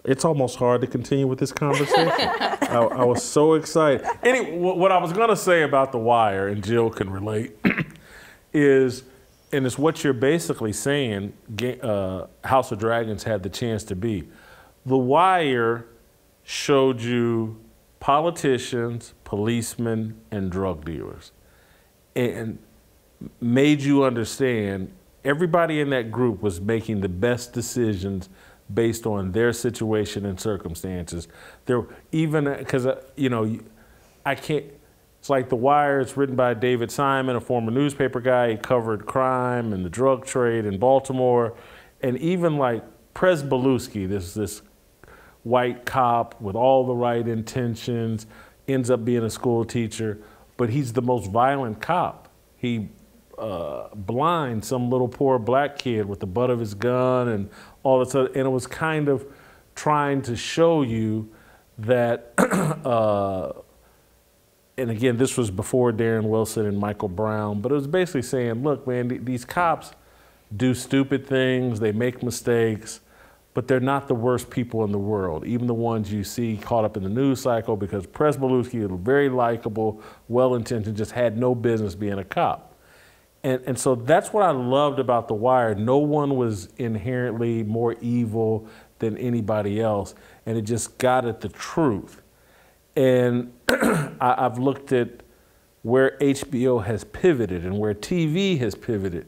It's almost hard to continue with this conversation. I was so excited. Anyway, what I was going to say about The Wire, and Jill can relate, is, and it's what you're basically saying, House of Dragons had the chance to be. The Wire showed you politicians, policemen, and drug dealers, and made you understand everybody in that group was making the best decisions based on their situation and circumstances. There, even because you know, I can't. It's like The Wire. It's written by David Simon, a former newspaper guy. He covered crime and the drug trade in Baltimore, and even like Presbelusky, this white cop with all the right intentions, ends up being a school teacher, but he's the most violent cop. He blinds some little poor black kid with the butt of his gun and all this other, and it was kind of trying to show you that, and again, this was before Darren Wilson and Michael Brown, but it was basically saying, look, man, these cops do stupid things, they make mistakes, but they're not the worst people in the world, even the ones you see caught up in the news cycle, because Presbelusky is very likable, well-intentioned, just had no business being a cop. And so that's what I loved about The Wire. No one was inherently more evil than anybody else, and it just got at the truth. And I've looked at where HBO has pivoted and where TV has pivoted,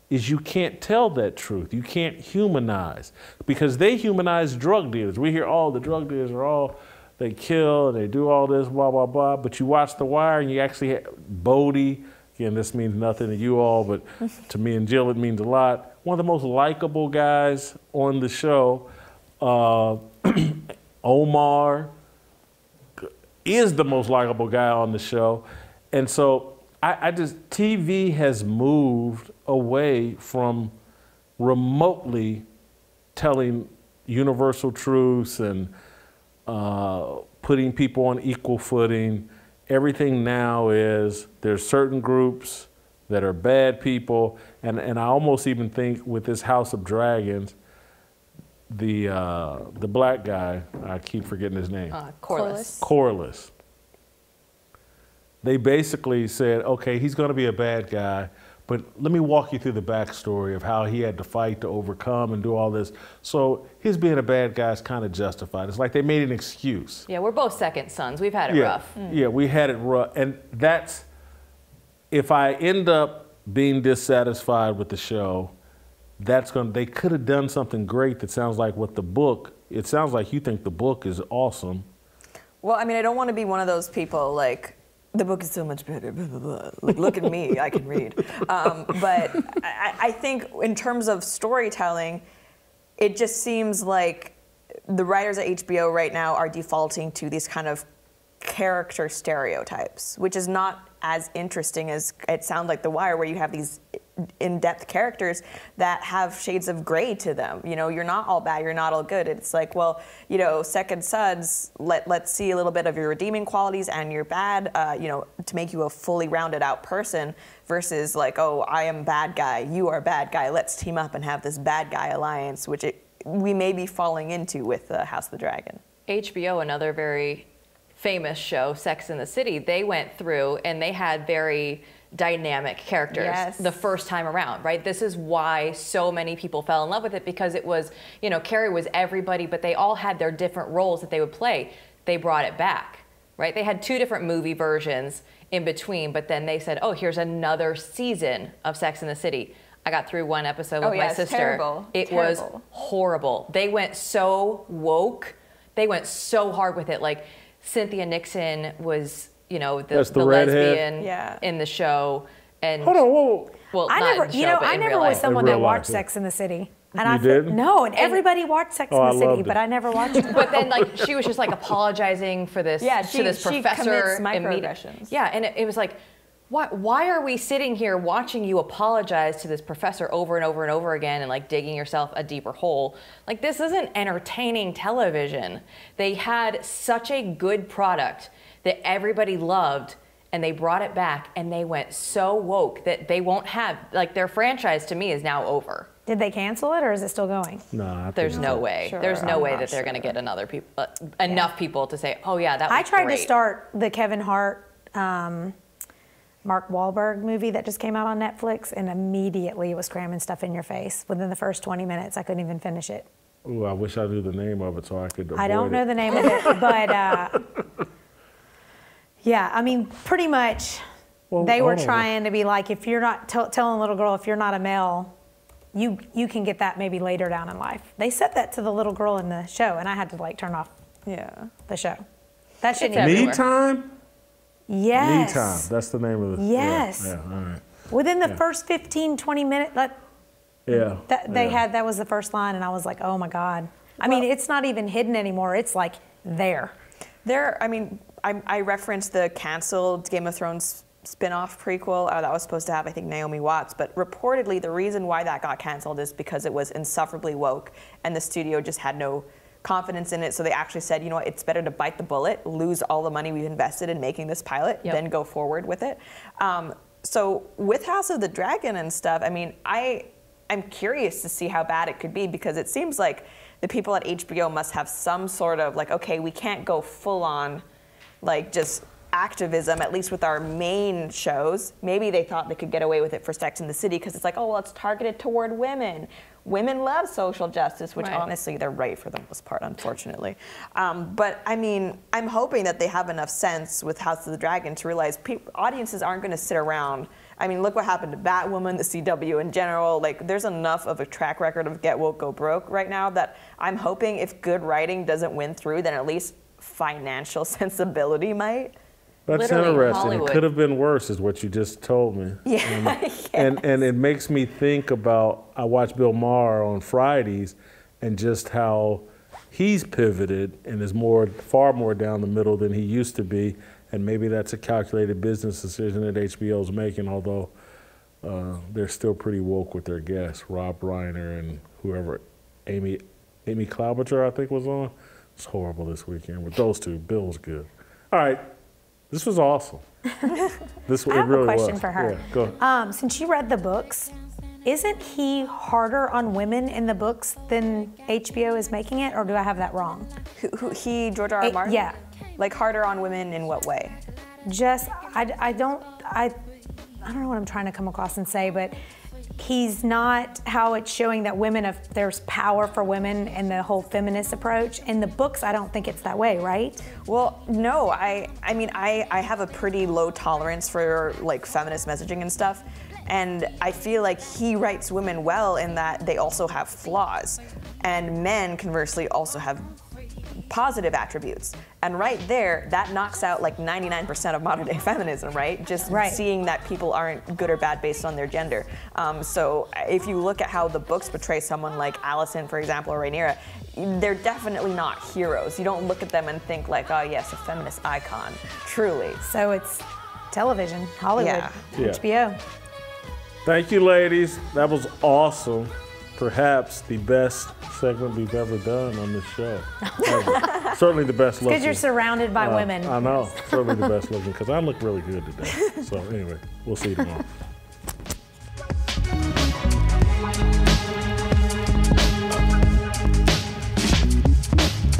is you can't tell that truth. You can't humanize, because they humanize drug dealers. We hear, oh, the drug dealers are all, they kill, and they do all this, blah, blah, blah. But you watch The Wire and you actually have Bodie. Again, this means nothing to you all, but to me and Jill, it means a lot. One of the most likable guys on the show, Omar, is the most likable guy on the show. And so TV has moved away from remotely telling universal truths and putting people on equal footing. Everything now is, there's certain groups that are bad people, and I almost even think with this House of Dragons, the black guy, I keep forgetting his name. Corliss. Corliss. They basically said, okay, he's going to be a bad guy, but let me walk you through the backstory of how he had to fight to overcome and do all this. So his being a bad guy is kind of justified. It's like they made an excuse. Yeah, we're both second sons. We've had it rough. Yeah, we had it rough. And that's, if I end up being dissatisfied with the show, they could have done something great that sounds like what the book, it sounds like you think the book is awesome. Well, I mean, I don't want to be one of those people like, the book is so much better, blah, blah, blah. Like, look at me, I can read. But I think in terms of storytelling, it just seems like the writers at HBO right now are defaulting to these kind of character stereotypes, which is not as interesting as it sounds like The Wire, where you have these in-depth characters that have shades of gray to them. You know, you're not all bad, you're not all good. It's like, well, you know, second sons, let's see a little bit of your redeeming qualities and your bad, you know, to make you a fully rounded out person, versus like, oh, I am bad guy, you are bad guy, let's team up and have this bad guy alliance, which we may be falling into with House of the Dragon. HBO, another very famous show, Sex and the City, they went through and they had very dynamic characters the first time around, right? This is why so many people fell in love with it, because it was, you know, Carrie was everybody, but they all had their different roles that they would play. They brought it back, right? They had 2 different movie versions in between, but then they said, oh, here's another season of Sex and the City. I got through 1 episode with my sister. Terrible. It was horrible. They went so woke. They went so hard with it. Like, Cynthia Nixon was, you know, the lesbian in the show. And hold on, whoa. Well, I never, you know, I never was someone that watched Sex in the City. And you did? No, and everybody watched Sex in the City, but I never watched it. But then, like, she was just like apologizing for this to this professor. She commits microaggressions. Yeah, and it was like, why are we sitting here watching you apologize to this professor over and over and over again and like digging yourself a deeper hole? Like, this isn't entertaining television. They had such a good product that everybody loved, and they brought it back, and they went so woke that they won't have, like, their franchise to me is now over. Did they cancel it, or is it still going? No, there's no way. Sure, there's no way that they're going to get enough people to say, oh yeah, that was I tried great. to start the Kevin Hart, Mark Wahlberg movie that just came out on Netflix, and immediately it was cramming stuff in your face. Within the first 20 minutes, I couldn't even finish it. Ooh, I wish I knew the name of it so I could avoid I don't know the name of it, but yeah, I mean, pretty much they were trying to be like, if you're not telling a little girl, if you're not a male, you can get that maybe later down in life. They said that to the little girl in the show, and I had to like turn off the show. That shouldn't even Me Time? Yes. Me Time. That's the name of the Yes. Yeah, all right. Within the first 15, 20 minutes, that was the first line, and I was like, oh my God. I mean, it's not even hidden anymore. It's like there. I mean, I referenced the canceled Game of Thrones spin-off prequel that was supposed to have, I think, Naomi Watts, but reportedly the reason why that got canceled is because it was insufferably woke, and the studio just had no confidence in it, so they actually said, you know what, it's better to bite the bullet, lose all the money we've invested in making this pilot, then go forward with it. So with House of the Dragon and stuff, I mean, I'm curious to see how bad it could be, because it seems like the people at HBO must have some sort of like, okay, we can't go full on like just activism, at least with our main shows. Maybe they thought they could get away with it for Sex and the City because it's like, oh, well, it's targeted toward women. Women love social justice, which honestly, they're right for the most part, unfortunately. But I mean, I'm hoping that they have enough sense with House of the Dragon to realize audiences aren't going to sit around. I mean, look what happened to Batwoman, the CW in general. Like, there's enough of a track record of get woke, go broke right now that I'm hoping if good writing doesn't win through, then at least financial sensibility might. That's Literally, interesting. Hollywood. It could have been worse, is what you just told me. Yeah. And it makes me think about, I watch Bill Maher on Fridays, and just how he's pivoted and is far more down the middle than he used to be. And maybe that's a calculated business decision that HBO's making, although they're still pretty woke with their guests. Rob Reiner and whoever, Amy Klobuchar, I think, was on. It's horrible this weekend with those two. Bill's good. All right. This was awesome. I have a question for her. Yeah, go ahead. Since you read the books, isn't he harder on women in the books than HBO is making it, or do I have that wrong? George R. R. Martin? Yeah. Like harder on women in what way? Just, I don't know what I'm trying to come across and say, but he's not how it's showing that there's power for women and the whole feminist approach. In the books, I don't think it's that way, right? Well, no, I mean, I have a pretty low tolerance for like feminist messaging and stuff. And I feel like he writes women well in that they also have flaws. And men, conversely, also have positive attributes. And right there, that knocks out like 99% of modern day feminism, right? Just seeing that people aren't good or bad based on their gender. So if you look at how the books portray someone like Allison, for example, or Rhaenyra, they're definitely not heroes. You don't look at them and think like, oh yes, a feminist icon, truly. So it's television, Hollywood, HBO. Thank you, ladies. That was awesome. Perhaps the best segment we've ever done on this show. Certainly the best looking. Because you're surrounded by women. I know. Certainly the best looking, because I look really good today. So anyway, we'll see you tomorrow.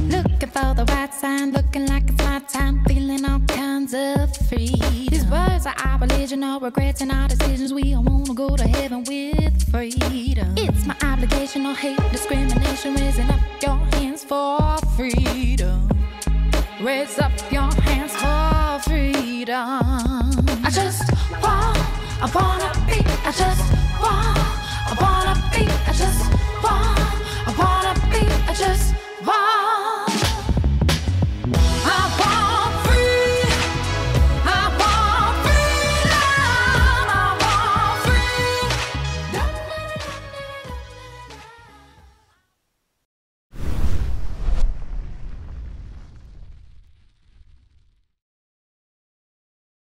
Looking for the right sign, looking like it's my time, feeling all kinds of free. These words are our religion, our regrets and our decisions. We all wanna go to heaven with freedom. It's my obligation, no hate, discrimination. Raising up your hands for freedom. Raise up your hands for freedom. I wanna be, I wanna be, I